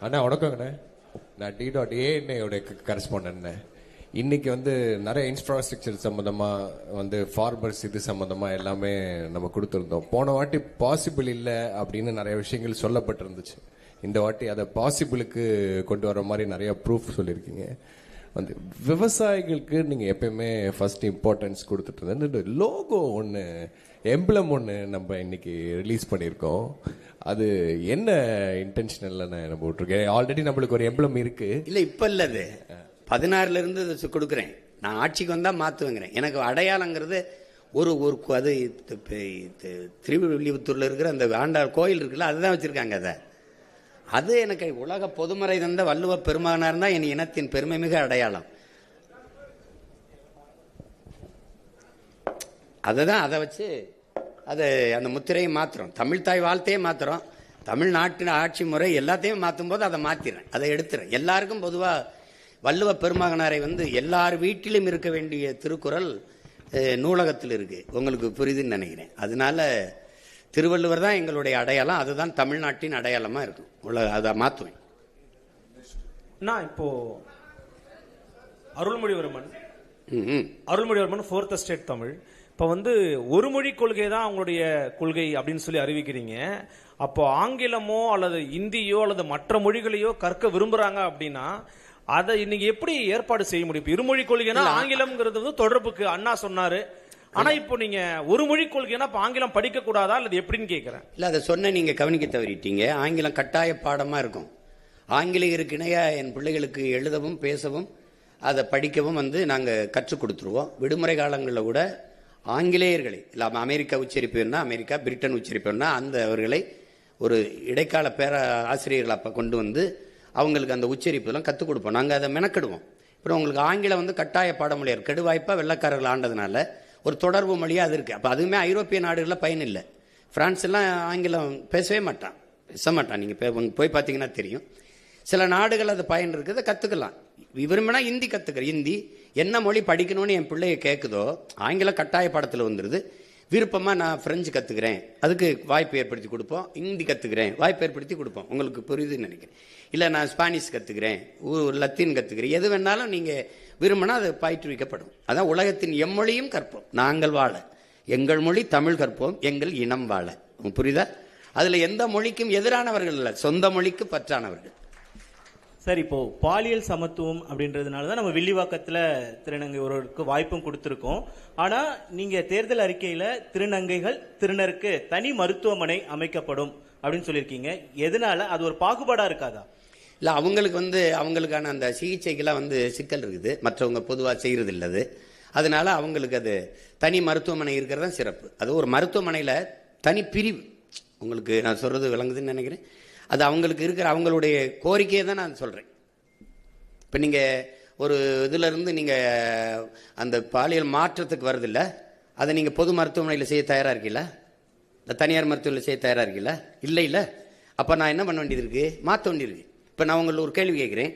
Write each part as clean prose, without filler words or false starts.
அண்ணா வணக்கங்கண்ணே. நான் D.A correspondent. இன்னைக்கு நிறைய இன்ஃப்ராஸ்ட்ரக்சர் சம்பந்தமா ஃபார்மர்ஸ் இது சம்பந்தமா எல்லாமே நம்ம கொடுத்துருந்தோம். போன வாட்டி பாசிபிள் இல்லை அப்படின்னு நிறைய விஷயங்கள் சொல்லப்பட்டிருந்துச்சு. இந்த வாட்டி அதை பாசிபிளுக்கு கொண்டு வர மாதிரி நிறைய ப்ரூஃப் சொல்லியிருக்கீங்க. விவசாயிகளுக்கு நீங்க எப்பயுமே ஃபர்ஸ்ட் இம்பார்ட்டன்ஸ் கொடுத்துட்டு இருந்தது. லோகோ ஒன்று, எம்ப்ளம் ஒன்று நம்ம இன்னைக்கு ரிலீஸ் பண்ணியிருக்கோம். அது என்ன இன்டென்ஷனல்ல நம்ம விட்டுருக்கேன். ஆல்ரெடி நம்மளுக்கு ஒரு எம்ப்ளம் இருக்கு. இல்லை, இப்போ இல்லை, அது 16ல இருந்து கொடுக்குறேன். நான் ஆட்சிக்கு வந்தால் மாற்றுவேங்கிறேன். எனக்கு அடையாளங்கிறது ஒரு அது திருவில்லிபுத்தூரில் இருக்கிற அந்த ஆண்டாள் கோயில் இருக்குல்ல, அதுதான் வச்சுருக்காங்க. அது எனக்கு உலக பொதுமறை தந்த வள்ளுவ பெருமகனார் தான் என் இனத்தின் பெருமை மிக அடையாளம். அதை வச்சு அந்த முத்திரையை மாற்றுறோம். தமிழ்தாய் வாழ்த்தையே மாற்றுறோம். தமிழ்நாட்டின் ஆட்சி முறை எல்லாத்தையும் மாற்றும் போது அதை மாற்றிடுறேன், அதை எடுத்துறேன். எல்லாருக்கும் பொதுவாக வள்ளுவ பெருமகனாரை எல்லார் வீட்டிலும் இருக்க வேண்டிய திருக்குறள் நூலகத்தில் இருக்கு. உங்களுக்கு புரியுதுன்னு நினைக்கிறேன். அதனால திருவள்ளுவர் தான் எங்களுடைய அடையாளம். அதுதான் தமிழ்நாட்டின் அடையாளமா இருக்கும். அதை மாற்றுவேன். நான் இப்போ அருள்மொழிவர்மன் 4th எஸ்டேட் தமிழ் இப்போ ஒரு மொழி கொள்கை தான் அவங்களுடைய கொள்கை அப்படின்னு சொல்லி அறிவிக்கிறீங்க. அப்போ ஆங்கிலமோ அல்லது இந்தியோ அல்லது மற்ற மொழிகளையோ கற்க விரும்புறாங்க அப்படின்னா அதை இன்னைக்கு எப்படி ஏற்பாடு செய்ய முடியும்? இருமொழி கொள்கைனா ஆங்கிலம்ங்கிறது தொடர்புக்கு அண்ணா சொன்னாரு. ஆனா இப்போ நீங்க ஒரு மொழி கொள்கைனா ஆங்கிலம் படிக்க கூடாதா அல்லது எப்படின்னு கேட்கிறேன். இல்ல, அதை சொன்ன நீங்க கவனிக்க தவறிட்டீங்க. ஆங்கிலம் கட்டாய பாடமா இருக்கும். ஆங்கிலேயருக்கு இணையா என் பிள்ளைகளுக்கு எழுதவும் பேசவும் அதை படிக்கவும் நாங்க கற்றுக் கொடுத்துருவோம். விடுமுறை காலங்களில் கூட ஆங்கிலேயர்களை இல்லாம அமெரிக்கா உச்சரிப்பு வேணா அமெரிக்கா, பிரிட்டன் உச்சரிப்பு வேணா அவர்களை ஒரு இடைக்கால பேர ஆசிரியர்கள் அப்ப கொண்டு அவங்களுக்கு அந்த உச்சரிப்பு எல்லாம் கற்றுக் கொடுப்போம். நாங்கள் அதை மெனக்கிடுவோம். அப்புறம் உங்களுக்கு ஆங்கிலம் கட்டாய பாடமொழியார் கெடுவாய்ப்பா வெள்ளக்காரர்கள் ஆண்டதுனால ஒரு தொடர்பு மொழியாக அது இருக்குது. அப்போ அதுவுமே ஐரோப்பிய நாடுகளில் பயன் இல்லை. பிரான்ஸ் எல்லாம் ஆங்கிலம் பேச மாட்டான். நீங்கள் போய் பார்த்தீங்கன்னா தெரியும். சில நாடுகள் அது பயன் இருக்குது, கற்றுக்கலாம். விரும்பினா ஹிந்தி கற்றுக்கிறேன். ஹிந்தி என்ன மொழி படிக்கணும்னு என் பிள்ளைய கேட்குதோ ஆங்கிலம் கட்டாய பாடத்தில் வந்துடுது. விருப்பமாக நான் ஃப்ரெஞ்சு கற்றுக்கிறேன், அதுக்கு வாய்ப்பு ஏற்படுத்தி கொடுப்போம். ஹிந்தி கற்றுக்கிறேன், வாய்ப்பு ஏற்படுத்தி கொடுப்போம். உங்களுக்கு புரியுதுன்னு நினைக்கிறேன். இல்லை, நான் ஸ்பானிஷ் கற்றுக்கிறேன், லத்தீன் கற்றுக்கிறேன், எது வேணாலும் நீங்கள் விரும்பினா அது பயிற்றுவிக்கப்படும். அதான் உலகத்தின் எம்மொழியும் கற்போம், நாங்கள் வாழ. எங்கள் மொழி தமிழ் கற்போம், எங்கள் இனம் வாழ. புரியுதா? அதில் எந்த மொழிக்கும் எதிரானவர்கள் இல்லை, சொந்த மொழிக்கு பற்றானவர்கள். சார், இப்போ பாலியல் சமத்துவம் அப்படின்றதுனால தான் நம்ம வில்லிவாக்கத்தில் திருநங்கை ஒருவருக்கு வாய்ப்பும் கொடுத்துருக்கோம். ஆனால் நீங்கள் தேர்தல் அறிக்கையில் திருநங்கைகள் திருநருக்கு தனி மருத்துவமனை அமைக்கப்படும் அப்படின்னு சொல்லியிருக்கீங்க. எதனால? அது ஒரு பாகுபாடாக இருக்காதா? இல்லை, அவங்களுக்கு அவங்களுக்கான அந்த சிகிச்சைக்கெல்லாம் சிக்கல் இருக்குது, மற்றவங்க பொதுவாக செய்கிறது இல்லது. அதனால அவங்களுக்கு அது தனி மருத்துவமனை இருக்கிறது தான் சிறப்பு. அது ஒரு மருத்துவமனையில் தனி பிரிவு. உங்களுக்கு நான் சொல்கிறது விளங்குதுன்னு நினைக்கிறேன். அது அவங்களுக்கு இருக்கிற அவங்களுடைய கோரிக்கையை தான் நான் சொல்கிறேன். இப்போ நீங்கள் ஒரு இதிலிருந்து நீங்கள் அந்த பாலியல் மாற்றத்துக்கு வருதில்ல, அதை நீங்கள் பொது மருத்துவமனையில் செய்ய தயாராக இருக்கீங்களா? இந்த தனியார் மருத்துவமனையில் செய்ய தயாராக இருக்கீங்களா? இல்லை. அப்போ நான் என்ன பண்ண வேண்டியது இருக்குது? மாற்ற வேண்டியிருக்கு. இப்போ நான் உங்களுக்கு ஒரு கேள்வி கேட்குறேன்.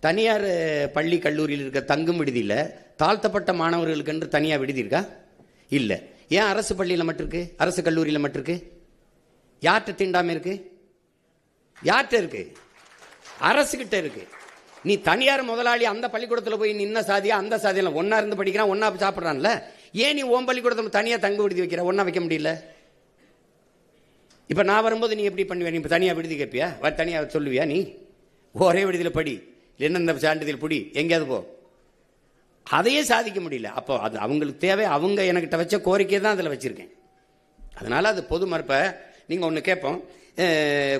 தனியார் பள்ளி கல்லூரியில் இருக்க தங்கும் விடுதியில் தாழ்த்தப்பட்ட மாணவர்களுக்கு என்று தனியாக விடுதி இருக்கா? இல்லை. ஏன் அரசு பள்ளியில் மட்டும் இருக்கு, அரசு கல்லூரியில் மட்டும் இருக்கு? யார்கிட்ட தீண்டாமல் இருக்கு? யார்கிட்ட இருக்கு? அரசுகிட்ட இருக்கு. நீ தனியார் முதலாளி அந்த பள்ளிக்கூடத்தில் போய் நின்ன சாதியா அந்த சாதியில் ஒன்னா இருந்து படிக்கிறான், ஒன்னா சாப்பிட்றான்ல. ஏன் நீ ஓம் பள்ளிக்கூடத்தில் தனியாக தங்க விடுதி வைக்கிற, ஒன்னா வைக்க முடியல? இப்போ நான் வரும்போது நீ எப்படி பண்ணுவியா? நீ இப்போ தனியாக விடுதி கேட்பியா? தனியாக சொல்லுவியா? நீ ஒரே விடுதியில் படி, என்ன சான்றிதழ் பிடி, எங்கேயாவது போ. அதையே சாதிக்க முடியல. அப்போ அது அவங்களுக்கு தேவை. அவங்க எனக்கிட்ட வச்ச கோரிக்கையை தான் அதில் வச்சிருக்கேன். அதனால அது பொது மறுப்பை நீங்கள் ஒன்று கேட்போம்.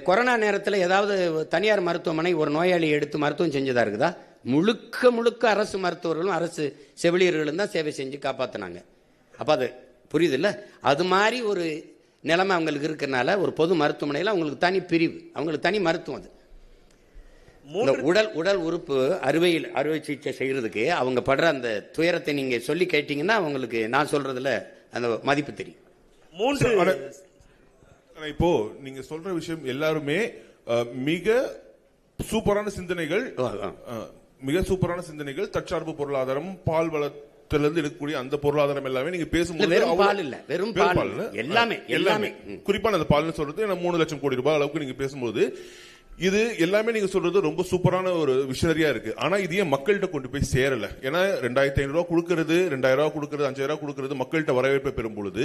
கொரோனா நேரத்தில் ஏதாவது தனியார் மருத்துவமனை ஒரு நோயாளியை எடுத்து மருத்துவம் செஞ்சதா இருக்குதா? முழுக்க அரசு மருத்துவர்களும் அரசு செவிலியர்களும் தான் சேவை செஞ்சு காப்பாற்றினாங்க. அப்போ அது புரியுது இல்லை? அது மாதிரி ஒரு நிலைமை அவங்களுக்கு இருக்கிறனால ஒரு பொது மருத்துவமனையில் அவங்களுக்கு தனி பிரிவு, அவங்களுக்கு தனி மருத்துவம். அது உடல் உறுப்பு அறுவை சிகிச்சை செய்யறதுக்கு அவங்க படுற அந்த துயரத்தை நீங்க சொல்லி கேட்டீங்கன்னா அவங்களுக்கு நான் சொல்றதுல அந்த மதிப்பு தெரியும். இப்போ நீங்க சொல்ற விஷயம் எல்லாருமே மிக சூப்பரான சிந்தனைகள், தற்சார்பு பொருளாதாரம், பால் வளத்திலிருந்து எடுக்கக்கூடிய அந்த பொருளாதாரம் எல்லாமே நீங்க பேசும்போது வெறும் பால் எல்லாமே குறிப்பா அந்த பால்னு சொல்றது 3 லட்சம் கோடி ரூபாய் அளவுக்கு நீங்க பேசும்போது இது எல்லாமே நீங்க சொல்றது ரொம்ப சூப்பரான ஒரு விஷனரியா இருக்கு. ஆனா இது ஏன் மக்கள்கிட்ட கொண்டு போய் சேரல? ஏன்னா 2500 ரூபாய் கொடுக்கறது, 2000 ரூபாய் கொடுக்கறது, 5000 ரூபாய் கொடுக்கறது மக்கள்கிட்ட வரவேற்பை பெறும் பொழுது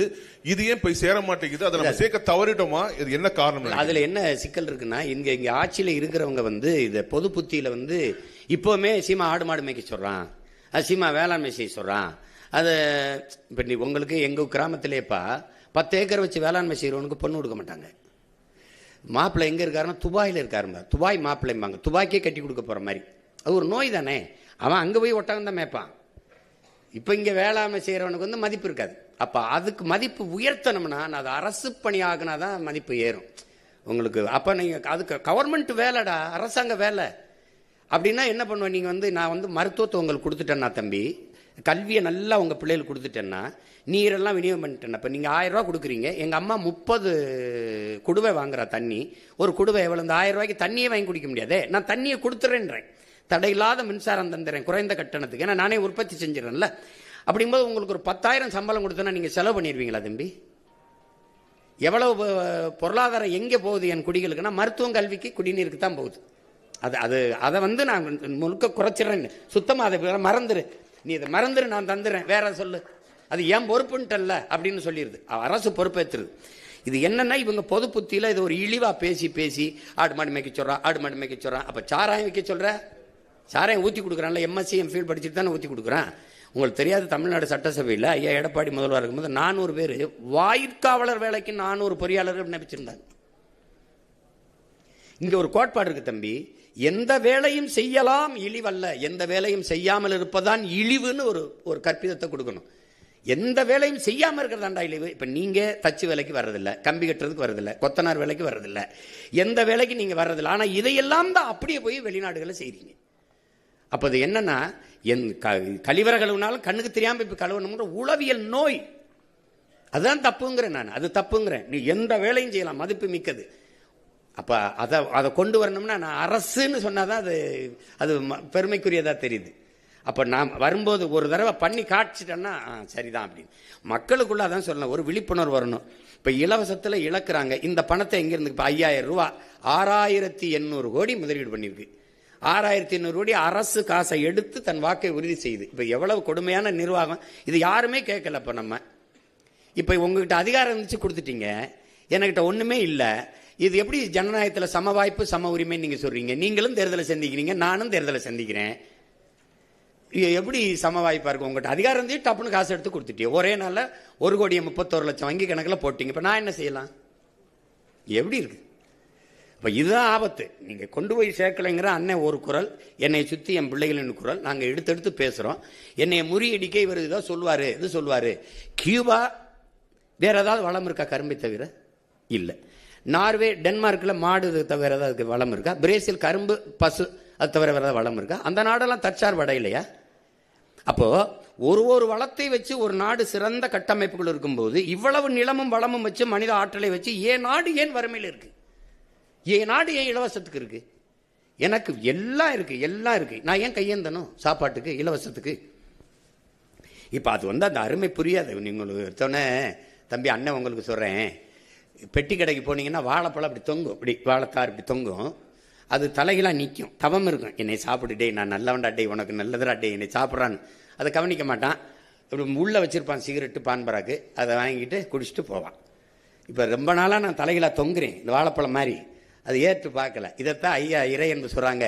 இது ஏன் போய் சேர மாட்டேங்குது? அதை நம்ம சேர்க்க தவறிட்டோமா? இது என்ன காரணம்? அதுல என்ன சிக்கல் இருக்குன்னா, இங்க ஆட்சியில இருக்கிறவங்க வந்து இத பொது புத்தியில வந்து இப்பவுமே சீமா ஆடு மாடு மேய்க்க சொல்றான், சீமா வேளாண்மை செய்ய சொல்றான். அது இப்ப உங்களுக்கு எங்க கிராமத்திலேப்பா 10 ஏக்கர் வச்சு வேளாண்மை செய்யறவனுக்கு பொண்ணு கொடுக்க மாட்டாங்க. மாப்பிள்ளை எங்க இருக்காருன்னா துபாயில இருக்காருங்க. துபாய் மாப்பிள்ளைம்பாங்க. துபாய்க்கே கட்டி கொடுக்க போற மாதிரி. அது ஒரு நோய் தானே. அவன் அங்க போய் ஒட்டகம் தான் மேய்ப்பான். இப்ப இங்க வேளாண்மை செய்யறவனுக்கு வந்து மதிப்பு இருக்காது. அப்ப அதுக்கு மதிப்பு உயர்த்தணும்னா அது அரசு பணி ஆகுனாதான் மதிப்பு ஏறும் உங்களுக்கு. அப்ப நீங்க அதுக்கு கவர்மெண்ட் வேலைடா, அரசாங்க வேலை அப்படின்னா என்ன பண்ணுவேன்? நீங்க வந்து நான் வந்து மருத்துவத்தை உங்களுக்கு கொடுத்துட்டேன்னா தம்பி, கல்வியை நல்லா உங்க பிள்ளைகளுக்கு கொடுத்துட்டேன்னா, நீரெல்லாம் விநியோகம் பண்ணிட்டேன். இப்போ நீங்கள் 1000 ரூபா கொடுக்குறீங்க, எங்கள் அம்மா 30 குடுவை வாங்குறா தண்ணி. ஒரு குடுவை எவ்வளோ? இந்த 1000 ரூபாய்க்கு தண்ணியே வாங்கி குடிக்க முடியாதே. நான் தண்ணியை கொடுத்துறேன்றேன், தடையில்லாத மின்சாரம் தந்துடுறேன் குறைந்த கட்டணத்துக்கு, ஏன்னா நானே உற்பத்தி செஞ்சிடறேன்ல. அப்படிங்கும்போது உங்களுக்கு ஒரு 10,000 சம்பளம் கொடுத்தோன்னா நீங்கள் செலவு பண்ணிடுவீங்களா தம்பி? எவ்வளவு பொருளாதாரம் எங்கே போகுது என் குடிகளுக்குன்னா மருத்துவம், கல்விக்கு, குடிநீருக்கு தான் போகுது. அதை வந்து நான் முழுக்க குறைச்சிடறேன். சுத்தமாக அதை மறந்துடு, நீ இதை மறந்துடு, நான் தந்துடுறேன், வேற சொல்லு, அது ஏன் பொறுப்புன்ட்டல்ல அப்படின்னு சொல்லிடுது. அரசு பொறுப்பேற்றுது. இது என்னன்னா இவங்க பொது புத்தியில இது ஒரு இழிவா பேசி பேசி ஆடு மாடு மேய்க்க சொல்றான், ஆடு மாடு மேய்க்க சொல்றான். அப்ப சாராயம் வைக்க சொல்ற, சாராயம் ஊத்தி கொடுக்குறான்ல, எம்எஸ்சி எம்ஃபில் படிச்சுட்டு தானே ஊத்தி கொடுக்குறான். உங்களுக்கு தெரியாது, தமிழ்நாடு சட்டசபையில் ஐயா எடப்பாடி முதல்வர் இருக்கும்போது 400 பேர் வாயிற்காவலர் வேலைக்கு 400 பொறியாளர்கள் நியமிச்சிருந்தாங்க. இங்க ஒரு கோட்பாடு இருக்கு தம்பி, எந்த வேலையும் செய்யலாம் இழிவல்ல, எந்த வேலையும் செய்யாமல் இருப்பதான் இழிவுன்னு ஒரு கற்பிதத்தை கொடுக்கணும். எந்த வேலையும் செய்யாம இருக்கிறதாண்டா இழிவு. இப்ப நீங்க தச்சு வேலைக்கு வர்றதில்ல, கம்பி கட்டுறதுக்கு வர்றதில்ல, கொத்தனார் வேலைக்கு வர்றதில்ல, எந்த வேலைக்கு நீங்க வர்றதில்ல. ஆனா இதையெல்லாம் தான் அப்படியே போய் வெளிநாடுகளை செய்றீங்க. அப்ப அது என்னன்னா, கழிவறை கழுவுனாலும் கண்ணுக்கு தெரியாம இப்ப கழுவணும்ன்ற உளவியல் நோய். அதுதான் தப்புங்கிறேன் நான், அது தப்புங்கிறேன். நீ எந்த வேலையும் செய்யலாம், மதிப்பு மிக்கது. அப்ப அதை கொண்டு வரணும்னா நான் அரசுன்னு சொன்னாதான் அது பெருமைக்குரியதா தெரியுது. அப்ப நான் வரும்போது ஒரு தடவை பண்ணி காட்சிட்டேன்னா சரிதான் அப்படின்னு மக்களுக்குள்ள அதான் சொல்லணும், ஒரு விழிப்புணர்வு வரணும். இப்ப இலவசத்துல இழக்கிறாங்க. இந்த பணத்தை எங்க இருந்து? இப்ப 5000 ரூபாய் 6800 கோடி முதலீடு பண்ணிருக்கு. 6800 கோடி அரசு காசை எடுத்து தன் வாக்கை உறுதி செய்யுது. இப்ப எவ்வளவு கொடுமையான நிர்வாகம் இது, யாருமே கேட்கல. இப்ப நம்ம இப்ப உங்ககிட்ட அதிகாரம் இருந்துச்சு கொடுத்துட்டீங்க, என்கிட்ட ஒண்ணுமே இல்லை. இது எப்படி ஜனநாயகத்தில் சம வாய்ப்பு சம உரிமை நீங்க சொல்றீங்க? நீங்களும் தேர்தலை சந்திக்கிறீங்க, நானும் தேர்தலை சந்திக்கிறேன். எப்படி சம வாய்ப்பா இருக்கும்? உங்கள்கிட்ட அதிகாரம் இருந்து டப்புன்னு காசு எடுத்து கொடுத்துட்டீங்க. ஒரே நாள்ல 1,31,00,000 வங்கி கணக்கில் போட்டீங்க. இப்ப நான் என்ன செய்யலாம்? எப்படி இருக்கு? இப்ப இதுதான் ஆபத்து. நீங்க கொண்டு போய் சேர்க்கலைங்கிற அண்ணன் ஒரு குரல், என்னை சுத்தி என் பிள்ளைகளின் குரல், நாங்க எடுத்து பேசுறோம். என்னை முறியடிக்க இவர் இதான் சொல்லுவாரு, இது சொல்லுவாரு. கியூபா வேற ஏதாவது வளம் இருக்கா கரும்பை தவிர? இல்ல. நார்வே, டென்மார்க்கில் மாடு தவிர ஏதாவது வளம் இருக்கா? பிரேசில் கரும்பு, பசு, அது தவிர வேற ஏதாவது வளம் இருக்கா? அந்த நாடெல்லாம் தற்சார்பு அடையலையா? அப்போ ஒரு வளத்தை வச்சு ஒரு நாடு சிறந்த கட்டமைப்புகள் இருக்கும்போது இவ்வளவு நிலமும் வளமும் வச்சு மனித ஆற்றலை வச்சு நாடு ஏன் வறுமையில் இருக்கு? நாடு ஏன் இலவசத்துக்கு இருக்கு? எனக்கு எல்லாம் இருக்கு. நான் ஏன் கையேந்தனும் சாப்பாட்டுக்கு, இலவசத்துக்கு? இப்ப அது வந்து அந்த அருமை புரியாது. நீங்களுக்கு எடுத்தோன்னே தம்பி அண்ணன் உங்களுக்கு சொல்றேன், பெட்டி கடைக்கு போனீங்கன்னா வாழைப்பழம் அப்படி தொங்கும், இப்படி வாழைத்தார் இப்படி தொங்கும், அது தலைகளாக நிற்கும், தவம் இருக்கும். என்னை சாப்பிடுடே, நான் நல்லவன்டா டே, உனக்கு நல்லதுடா டே, என்னை சாப்பிட்றான்னு அதை கவனிக்க மாட்டான். இப்படி உள்ள வச்சிருப்பான் சிகரெட்டு, பான்பராக்கு, அதை வாங்கிட்டு குடிச்சிட்டு போவான். இப்போ ரொம்ப நாளாக நான் தலைகளாக தொங்குறேன் இந்த வாழைப்பழம் மாதிரி, அது ஏற்று பார்க்கல. இதைத்தான் ஐயா இறை என்று சொல்றாங்க.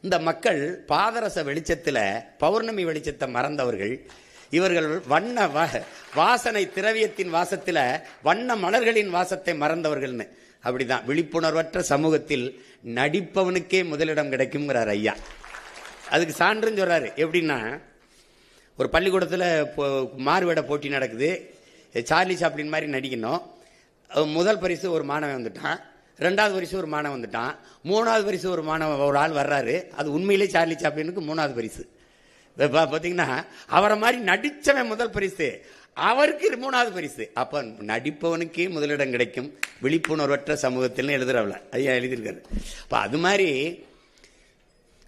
இந்த மக்கள் பாதரச வெளிச்சத்தில் பௌர்ணமி வெளிச்சத்தை மறந்தவர்கள், இவர்கள் வண்ண வாசனை திரவியத்தின் வாசத்தில் வண்ண மலர்களின் வாசத்தை மறந்தவர்கள்னு. அப்படிதான் விழிப்புணர்வற்ற சமூகத்தில் நடிப்பவனுக்கே முதலிடம் கிடைக்கும்ங்கிறார் ஐயா. அதுக்கு சான்றுன்னு சொல்றாரு. எப்படின்னா, ஒரு பள்ளிக்கூடத்தில் மாறுவேட போட்டி நடக்குது, சார்லி சாப்ளின் மாதிரி நடிக்கணும். முதல் பரிசு ஒரு மாணவன் வந்துட்டான், 2வது பரிசு ஒரு மாணவன் வந்துட்டான், 3வது பரிசு ஒரு ஆள் வர்றாரு. அது உண்மையிலே சார்லி சாப்ளினுக்கு 3வது பரிசு. பார்த்தீங்கன்னா அவரை மாதிரி நடிச்சவன் முதல் பரிசு, அவருக்கு 3வது பரிசு. அப்ப நடிப்பவனுக்கே முதலிடம் கிடைக்கும் விழிப்புணர்வற்ற சமூகத்தில் எழுதுறவள ஐயா எழுதியிருக்காரு. அப்ப அது மாதிரி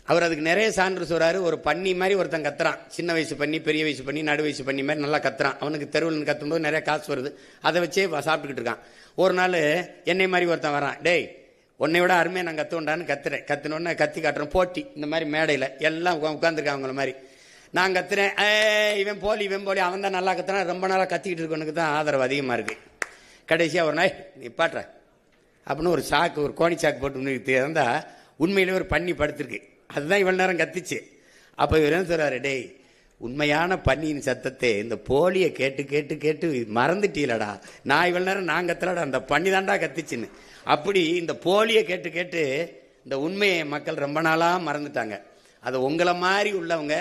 அவர் அதுக்கு நிறைய சான்று சொல்றாரு. ஒரு பண்ணி மாதிரி ஒருத்தன் கத்துறான், சின்ன வயசு பண்ணி, பெரிய வயசு பண்ணி, நடு வயசு பண்ணி மாதிரி நல்லா கத்துறான். அவனுக்கு தெருவில் கத்தும்போது நிறைய காசு வருது, அதை வச்சே சாப்பிட்டுக்கிட்டு இருக்கான். ஒரு நாள் என்னை மாதிரி ஒருத்தன் வரான், டேய் உன்னை விட அருமையாக நான் கற்றுக்கொண்டான்னு கத்துனோடனே கத்தி காட்டுறேன். போட்டி இந்த மாதிரி மேடையில் எல்லாம் உட்காந்துருக்காங்க அவங்கள மாதிரி. நான் கத்துறேன், இவன் போலி அவன் தான் நல்லா கத்துறான். ரொம்ப நாளாக கத்திக்கிட்டு இருக்கவனுக்கு தான் ஆதரவு அதிகமாக இருக்குது. கடைசியாக ஒரு நாள் நீ பாட்டுற அப்படின்னு ஒரு சாக்கு, ஒரு கோணி சாக்கு போட்டு நிறுத்தி இருந்தால் உண்மையிலே ஒரு பன்னி படுத்திருக்கு. அதுதான் இவ்வளோ நேரம் கத்திச்சு. அப்போ இவர் என்ன சொல்கிறாரு, டேய் உண்மையான பன்னியின் சத்தத்தை இந்த போலியை கேட்டு கேட்டு கேட்டு மறந்துட்டீலடா, நான் இவ்வளோ நேரம் நான் கத்தலடா, அந்த பன்னி தாண்டா கத்திச்சுன்னு. அப்படி இந்த போலியை கேட்டு கேட்டு இந்த உண்மையை மக்கள் ரொம்ப நாளாக மறந்துட்டாங்க. அது உங்களை மாதிரி உள்ளவங்க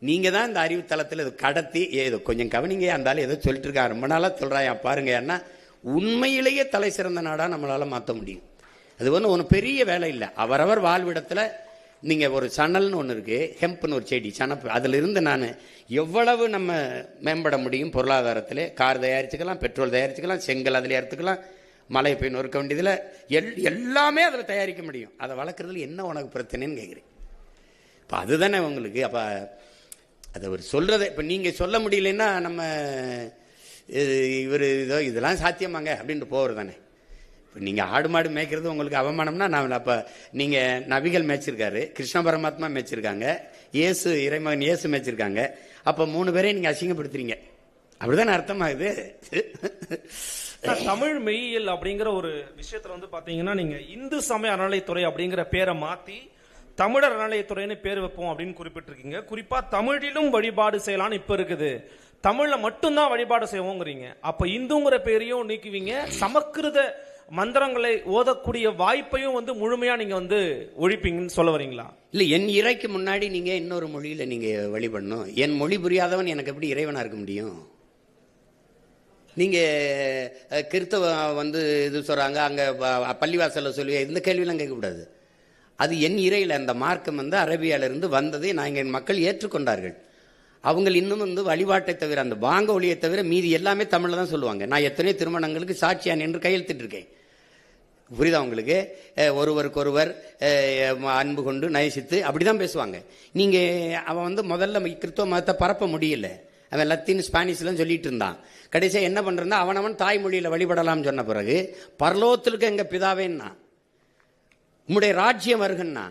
நீங்கள் தான் இந்த அறிவுத்தளத்தில் இது கடத்தி ஏதோ கொஞ்சம் கவனிங்க, இருந்தாலும் ஏதோ சொல்லிட்டு இருக்கா, ரொம்ப நாளாக சொல்கிறாயா பாருங்க. ஏன்னா உண்மையிலேயே தலை சிறந்த நாடாக நம்மளால் மாற்ற முடியும். அது ஒன்றும் பெரிய வேலை இல்லை. அவரவர் வாழ்விடத்தில் நீங்கள் ஒரு சணல்னு ஒன்று இருக்குது, ஹெம்ப்னு ஒரு செடி, சனப்பு, அதில் இருந்து நான் எவ்வளவு நம்ம மேம்பட முடியும் பொருளாதாரத்தில். கார் தயாரிச்சுக்கலாம், பெட்ரோல் தயாரிச்சுக்கலாம், செங்கல் அதில் எடுத்துக்கலாம், மழை பெய்ய நொறுக்க வேண்டியதில் எல்லாமே அதில் தயாரிக்க முடியும். அதை வளர்க்குறதுல என்ன உனக்கு பிரச்சனைன்னு கேட்குறேன். இப்போ அதுதானே உங்களுக்கு. அப்போ அதை அவர் சொல்கிறத இப்போ நீங்கள் சொல்ல முடியலன்னா நம்ம இவர் இதோ இதெல்லாம் சாத்தியமாங்க அப்படின்ட்டு போகிறது தானே. இப்போ நீங்கள் ஆடு மாடு மேய்க்கிறது உங்களுக்கு அவமானம்னா நான் அப்போ நீங்கள் நபிகள் மேய்ச்சிருக்காரு, கிருஷ்ண பரமாத்மா மேய்ச்சிருக்காங்க, இயேசு இறைமகன் இயேசு மேய்ச்சிருக்காங்க. அப்போ 3 பேரையும் நீங்கள் அசிங்கப்படுத்துறீங்க, அப்படிதான் அர்த்தமாகுது. தமிழ் மெய்யியல் அப்படிங்கிற ஒரு விஷயத்துல வந்து பாத்தீங்கன்னா நீங்க இந்து சமய அறநிலைத்துறை அப்படிங்கிற பேரை மாத்தி தமிழர் அறநிலையத்துறைன்னு பேர் வைப்போம் அப்படின்னு குறிப்பிட்டிருக்கீங்க. குறிப்பா தமிழிலும் வழிபாடு செய்யலான்னு இப்ப இருக்குது, தமிழ்ல மட்டும்தான் வழிபாடு செய்வோங்கிறீங்க. அப்ப இந்துங்கிற பேரையும் நீக்குவீங்க, சமஸ்கிருத மந்திரங்களை ஓதக்கூடிய வாய்ப்பையும் வந்து முழுமையா நீங்க வந்து ஒழிப்பீங்கன்னு சொல்ல வரீங்களா? இல்ல, என் இறைக்கு முன்னாடி நீங்க இன்னொரு மொழியில நீங்க வழிபடணும். என் மொழி புரியாதவன் எனக்கு எப்படி இறைவனா இருக்க முடியும்? நீங்க கிறிஸ்தவ வந்து இது சொல்றாங்க, அங்க பள்ளிவாசல்ல சொல்லி இந்த கேள்வியெல்லாம் கேட்கக்கூடாது. அது என் இறையில் அந்த மார்க்கம் வந்து அரபியாலிருந்து வந்ததை நான் என் மக்கள் ஏற்றுக்கொண்டார்கள். அவங்க இன்னும் வந்து வழிபாட்டை தவிர அந்த வாங்க ஒளியை தவிர மீதி எல்லாமே தமிழில் தான் சொல்லுவாங்க. நான் எத்தனையோ திருமணங்களுக்கு சாட்சியா நின்று கையெழுத்திட்டு இருக்கேன். புரியுதா உங்களுக்கு? ஒருவருக்கொருவர் அன்பு கொண்டு நயசித்து அப்படிதான் பேசுவாங்க. நீங்க அவன் வந்து முதல்ல கிறிஸ்தவ மதத்தை பரப்ப முடியல, அவன் லத்தீன் ஸ்பானிஷ்லாம் சொல்லிட்டு இருந்தான். கடைசியாக என்ன பண்றா, அவனவன் தாய்மொழியில வழிபடலாம் சொன்ன பிறகு பரலோகத்திற்கு எங்க பிதாவேன்னா உம்முடைய ராஜ்யம் வருகன்னா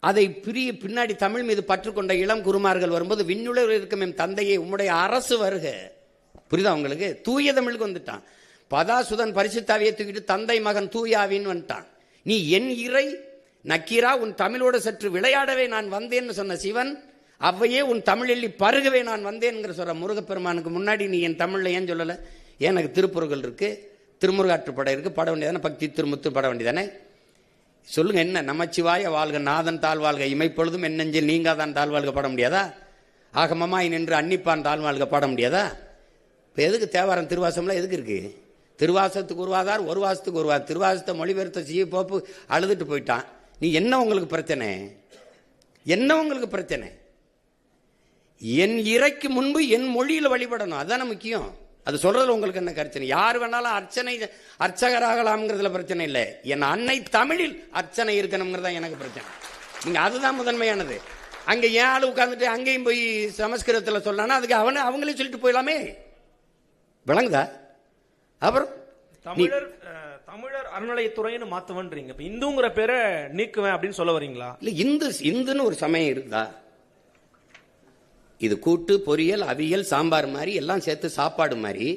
அதை பின்னாடி தமிழ் மீது பற்றுக்கொண்ட இளம் குருமார்கள் வரும்போது விண்ணுலகில் இருக்கும் என் தந்தையை உம்முடைய அரசு வருக. புரியுதா உங்களுக்கு? தூய தமிழுக்கு வந்துட்டான். பதாசுதன் பரிசுத்தாவியை தூக்கிட்டு தந்தை மகன் தூயாவின்னு வந்துட்டான். நீ என் இறை நக்கீரா உன் தமிழோடு சற்று விளையாடவே நான் வந்தேன்னு சொன்ன சிவன் அவ்வையே உன் தமிழில் பருகவே நான் வந்தேன்ங்கிற சொல்ற முருகப்பெருமானுக்கு முன்னாடி நீ என் தமிழ்ல ஏன் சொல்லல? எனக்கு திருப்புறங்கள் இருக்கு, திருமுருகாற்றுப்படை இருக்கு, பட வேண்டியதானே, பக்தி திருமுத்து பட வேண்டியதானே. சொல்லுங்க, என்ன நமச்சிவாய வாழ்க நாதன் தாழ்வாழ்க இமைப்பொழுதும் என் நெஞ்சில் நீங்காதான் தாழ்வாழ்க பாட முடியாதா? ஆகமமாய் நின்று அன்னிப்பான் தாழ்வாழ்க பாட முடியாதா? இப்போ எதுக்கு தேவாரம் திருவாசம்லாம் எதுக்கு இருக்கு? திருவாசத்துக்கு உருவாதார், ஒரு வாசத்துக்கு உருவார். திருவாசத்தை மொழிபெயர்த்த சி போப்பு அழுதுட்டு போயிட்டான். நீ என்ன உங்களுக்கு பிரச்சனை? என்ன உங்களுக்கு பிரச்சனை? என் இறைக்கு முன்பு என் மொழியில் வழிபடணும், அதுதானே முக்கியம். அது சொல்றதுல உங்களுக்கு என்ன பிரச்சனை? யார் வேணாலும் அர்ச்சகராகலாம்ங்கிறதுல பிரச்சனை இல்லை. என் அன்னை தமிழில் அர்ச்சனை இருக்கணுங்கிறதா எனக்கு பிரச்சனை. நீங்க அதுதான் முதன்மையானது. அங்க ஏன் ஆளு உட்கார்ந்துட்டு அங்கேயும் போய் சமஸ்கிருதத்தில் சொல்லானா அதுக்கு அவங்களே சொல்லிட்டு போயிடலாமே. விளங்குதா? அப்புறம் தமிழர் அறநிலையத்துறைன்னு மாத்துவன்றீங்க, இப்ப இந்துங்கிற பேரை நீக்குவேன் அப்படின்னு சொல்ல வரீங்களா? இல்ல, இந்துன்னு ஒரு சமயம் இருக்குதா? இது கூட்டு பொரியல் அவியல் சாம்பார் மாதிரி எல்லாம் சேர்த்து சாப்பாடு மாதிரி.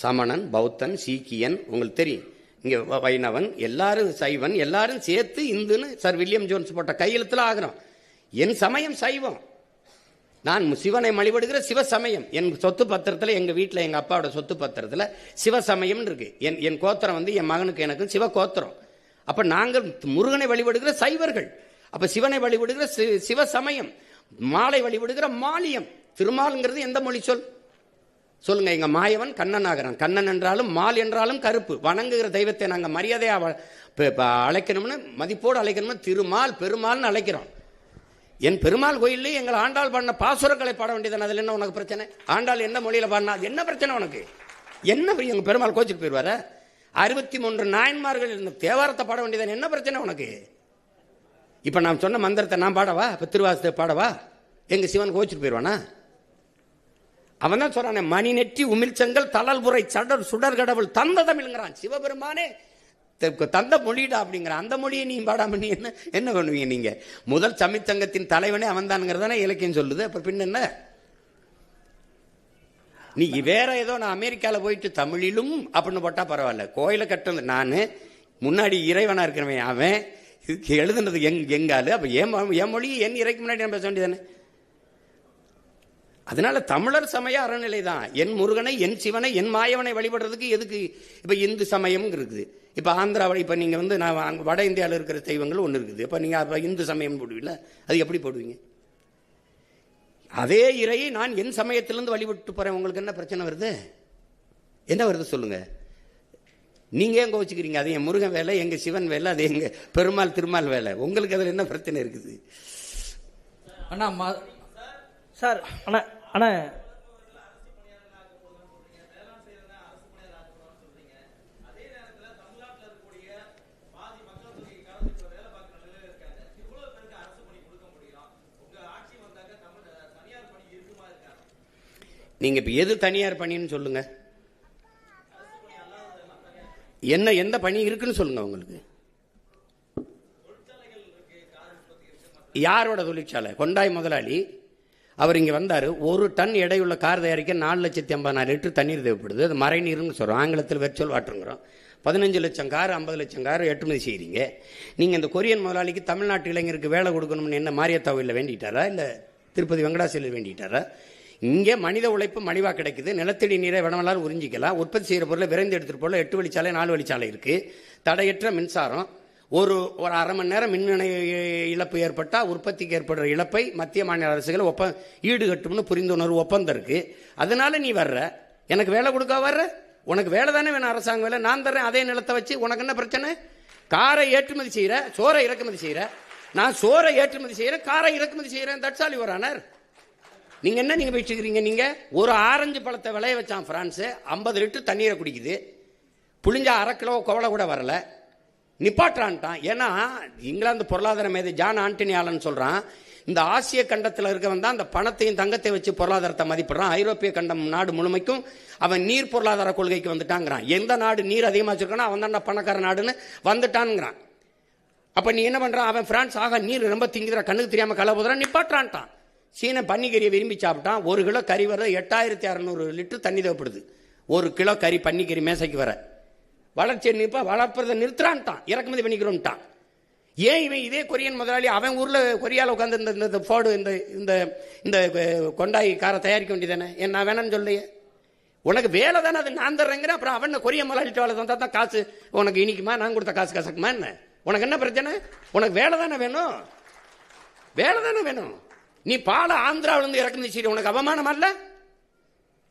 சமணன், பௌத்தன், சீக்கியன், உங்களுக்கு தெரியும், இங்க வைணவன், எல்லாரும் சைவன், எல்லாரும் சேர்த்து இந்துன்னு சார் வில்லியம் ஜோன்ஸ் போட்ட கையெழுத்துல ஆகிறோம். என் சமயம் சைவம், நான் சிவனை வழிபடுகிற சிவசமயம். என் சொத்து பத்திரத்தில், எங்க வீட்டில் எங்க அப்பாவோட சொத்து பத்திரத்தில் சிவசமயம் இருக்கு. என் கோத்திரம் வந்து என் மகனுக்கு எனக்கு சிவ கோத்திரம். அப்ப நாங்கள் முருகனை வழிபடுகிற சைவர்கள். அப்ப சிவனை வழிபடுகிற சிவசமயம், மாலை வழிபடுகிற மாலியம். திருமால்ங்கிறது எந்த மொழி சொல் சொல்லுங்க? எங்க மாயவன் கண்ணன் ஆகிறான். கண்ணன் என்றாலும் மால் என்றாலும் கருப்பு. வணங்குகிற தெய்வத்தை நாங்கள் மரியாதையா அழைக்கணும்னு, மதிப்போடு அழைக்கணும்னு திருமால் பெருமாள்னு அழைக்கிறோம். என் பெருமாள் கோயிலே எங்கள் ஆண்டாள் பாடின பாசுரங்களை பாட வேண்டியதானே. அதில் என்ன உனக்கு பிரச்சனை? ஆண்டாள் என்ன மொழியில பாடினா அது என்ன பிரச்சனை உனக்கு? என்ன எங்க பெருமாள் கோச்சிட்டு போயிடுவார? 63 நாயன்மார்கள் இருந்த தேவாரத்தை பாட வேண்டியதானே, என்ன பிரச்சனை உனக்கு? இப்ப நான் சொன்ன மந்திரத்தை நான் பாடவா? இப்ப திருவாசத்தை பாடவா? எங்க சிவன் கோச்சிட்டு போயிடுவானா? அவன் தான் சொல்றான், மணி நெற்றி உமிழ்ச்செங்கல் தளல்புரை சடர் சுடர் கடவுள் தந்த தமிழ்ங்கிறான். சிவபெருமானே தந்த மொழிடா அப்படிங்கிற அந்த மொழியை நீ பாடாம நீ என்ன பண்ணுவீங்க? நீங்க முதல் தமிழ்ச்சங்கத்தின் தலைவனே அவன் தானுங்கிறதானே இலக்கியம் சொல்லுது. அப்புறம் பின்ன என்ன? நீ வேற ஏதோ நான் அமெரிக்காவில் போயிட்டு தமிழிலும் அப்படின்னு போட்டா பரவாயில்ல. கோயிலை கட்டுறது நான், முன்னாடி இறைவனா இருக்கிறவன் அவன், இதுக்கு எழுதுனது எங்காலு. அப்ப என் மொழி என் இறைக்கு முன்னாடி நான் பேச வேண்டியதானே? அதனால தமிழர் சமய அறநிலை தான். என் முருகனை, என் சிவனை, என் மாயவனை வழிபடுறதுக்கு எதுக்கு இப்ப இந்து சமயம் இருக்குது. இப்ப ஆந்திராவில் இப்ப நீங்க வந்து நான் வட இந்தியாவில் இருக்கிற தெய்வங்கள் ஒன்று இருக்குது. இப்ப நீங்க இந்து சமயம் போடுவீங்களா? அது எப்படி போடுவீங்க? அதே இறையை நான் என் சமயத்திலிருந்து வழிபட்டு போறேன். உங்களுக்கு என்ன பிரச்சனை வருது? என்ன வருது சொல்லுங்க. நீங்க ஏன் கோச்சுக்கிறீங்க? அது என் முருகன் வேலை, எங்க சிவன் வேலை, அது எங்க பெருமாள் திருமால் வேலை. உங்களுக்கு அதுல என்ன பிரச்சனை இருக்குது? அண்ணா சார் அண்ணா நீங்க இப்ப எது தனியார் பணின்னு சொல்லுங்க. என்ன எந்த பணி இருக்குன்னு சொல்லுங்க. உங்களுக்கு யாரோட தொழிற்சாலை? கொண்டாய் முதலாளி அவர் இங்க வந்தாரு. 1 டன் எடையுள்ள கார் தயாரிக்க 4,50,000 லிட்டர் தண்ணீர் தேவைப்படுது. அது மறை நீர்னு சொல்றோம், ஆங்கிலத்தில் வெர்ச்சுவல் வாட்டருங்கிறோம். 15 லட்சம் கார் 50 லட்சம் கார் ஏற்றுமதி செய்கிறீங்க. நீங்க இந்த கொரியன் முதலாளிக்கு தமிழ்நாட்டு இளைஞருக்கு வேலை கொடுக்கணும்னு என்ன மாரியத்தாவில் வேண்டிட்டாரா, இல்ல திருப்பதி வெங்கடாசலில் வேண்டிட்டாரா? இங்கே மனித உழைப்பு மலிவா கிடைக்குது. நிலத்தடி நீரை வடமலால் உறிஞ்சிக்கலாம். உற்பத்தி செய்கிற பொருளை விரைந்து எடுத்துட்டு போல 8 வழிச்சாலை 4 வழிச்சாலை இருக்கு. தடையற்ற மின்சாரம். ஒரு அரை மணி நேரம் மின் இழப்பு ஏற்பட்டா உற்பத்திக்கு ஏற்படுற இழப்பை மத்திய மாநில அரசுகள் ஈடுகட்டும்னு புரிந்துணர்வு ஒப்பந்தம் இருக்கு. அதனால நீ வர்ற, எனக்கு வேலை கொடுக்க வர்ற, உனக்கு வேலை தானே வேணும், அரசாங்க வேலை. நான் தர்றேன் அதே நிலத்தை வச்சு. உனக்கு என்ன பிரச்சனை? காரை ஏற்றுமதி செய்யற, சோறை இறக்குமதி செய்யற. நான் சோறை ஏற்றுமதி செய்யறேன், காரை இறக்குமதி செய்யறேன். That's all your honour. நீங்க என்ன நீங்க பேசிக்கிறீங்க? நீங்க ஒரு ஆரஞ்சு பழத்தை விளைய வச்சான் பிரான்ஸ், 50 லிட்டர் தண்ணீரை குடிக்குது. புளிஞ்சா 1/2 கிலோ கோவலை கூட வரல, நிப்பாட்டான்ட்டான். ஏன்னா இங்கிலாந்து பொருளாதார மேதை ஜான் ஆண்டனி ஆலன் சொல்றான், இந்த ஆசிய கண்டத்தில் இருக்கவன் தான் அந்த பணத்தையும் தங்கத்தை வச்சு பொருளாதாரத்தை மதிப்பிடுறான். ஐரோப்பிய கண்டம் நாடு முழுமைக்கும் அவன் நீர் பொருளாதார கொள்கைக்கு வந்துட்டாங்கிறான். எந்த நாடு நீர் அதிகமாக வச்சிருக்கானோ அவன் தான் பணக்கார நாடுன்னு வந்துட்டான்ங்கிறான். அப்ப நீ என்ன பண்றான்? அவன் பிரான்ஸ் ஆக நீர் ரொம்ப திங்குற, கண்ணுக்கு தெரியாம கலை போதுறான், நிப்பாட்டான்ட்டான். சீன பன்னிக்கறியை விரும்பி சாப்பிட்டான். 1 கிலோ கறி வர 8600 லிட்டர் தண்ணி தேவைப்படுது. 1 கிலோ கறி பன்னிக்கறி மேசைக்கு வர. வளர்ச்சி நிற்பா, வளர்ப்பதை நிறுத்துறான்ட்டான், இறக்குமதி பண்ணிக்கிறோம்ட்டான். ஏன் இவன் இதே கொரியன் முதலாளி அவன் ஊர்ல கொரியால உட்காந்து இந்த ஃபோர்டு இந்த கொண்டாய் காரை தயாரிக்க வேண்டியதானே? ஏன் நான் வேணான்னு சொல்லையே? உனக்கு வேலை தானே, அது நான் தர்றேங்கிறேன். அப்புறம் அவன் கொரியன் முதலாளிட்டு வேலை தந்தா தான் காசு உனக்கு இனிக்குமா? நான் கொடுத்த காசு கசக்குமா என்ன? உனக்கு என்ன பிரச்சனை? உனக்கு வேலை தானே வேணும், வேலை தானே வேணும். நீ பால ஆந்திராவில இருந்து இறக்குமதி செய்ய உனக்கு அவமானம் அல்ல?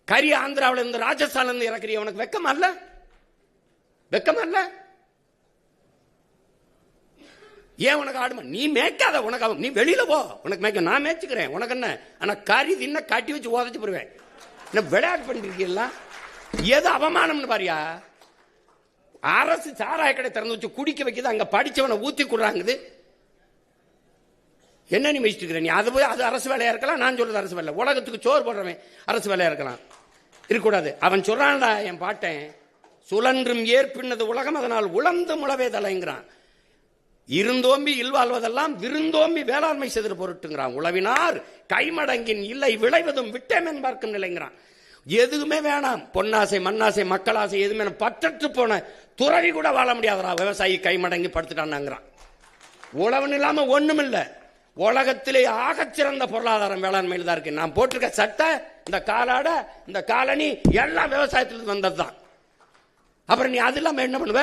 கறி ஆந்திராவில இருந்து ராஜஸ்தான்ல இருந்து இறக்குறிய உனக்கு வெக்கம் அல்ல? வெக்கம் அல்ல? ஏன் உனக்கு ஆடுமா? நீ மேய்க்காத, உனக்கு நீ வெளியில போ, உனக்கு மேய்க்க, நான் மேய்ச்சிக்கிறேன். உனக்கு என்ன? ஆனா கறி தின்ன கட்டி வச்சு உதச்சு போடுவேன். என்ன விளையாட்டு பண்ணிருக்கீங்களா? எது அவமானம்னு பாரியா? அரசு சாராய கடை திறந்து வச்சு குடிக்க வைக்குது, அங்க படிச்சவனை ஊத்தி கொடுறாங்குது. என்ன நீ மெச்சிட்டு நீ? அது போய் அது அரசு வேலையா இருக்கலாம். நான் சொல்றது அரசு வேலை. உலகத்துக்கு சோறு போடுறவன் அரசு வேலையா இருக்கலாம், இருக்கக்கூடாது. அவன் சொல்றான்டா என் பாட்டேன், சுழன்றும் ஏற்பின்னது உலகம், அதனால் உழந்து முளவே தலைங்கிறான். இருந்தோம்பி இல்வாழ்வதெல்லாம் விருந்தோம்பி வேளாண்மை செய்து பொருட்டுங்கிறான். உழவினார் கைமடங்கின் இல்லை விளைவதும் விட்டேமன் பார்க்கும் நிலைங்கிறான். எதுவுமே வேணாம், பொன்னாசை மண்ணாசை மக்களாசை எதுவுமே பற்றற்று போன துறவி கூட வாழ முடியாதரா. விவசாயி கைமடங்கி படுத்துட்டான்ங்கிறான். உழவன் இல்லாம ஒண்ணும் இல்ல. உலகத்திலே ஆகச்சிறந்த பொருளாதாரம் வேளாண்மையில் தான் இருக்கு. நான் போட்டிருக்க சட்டை, இந்த காலாட, இந்த காலனி எல்லாம் விவசாயத்திலிருந்து வந்ததுதான். அப்புறம் நீ அது இல்லாம என்ன பண்ணுவ?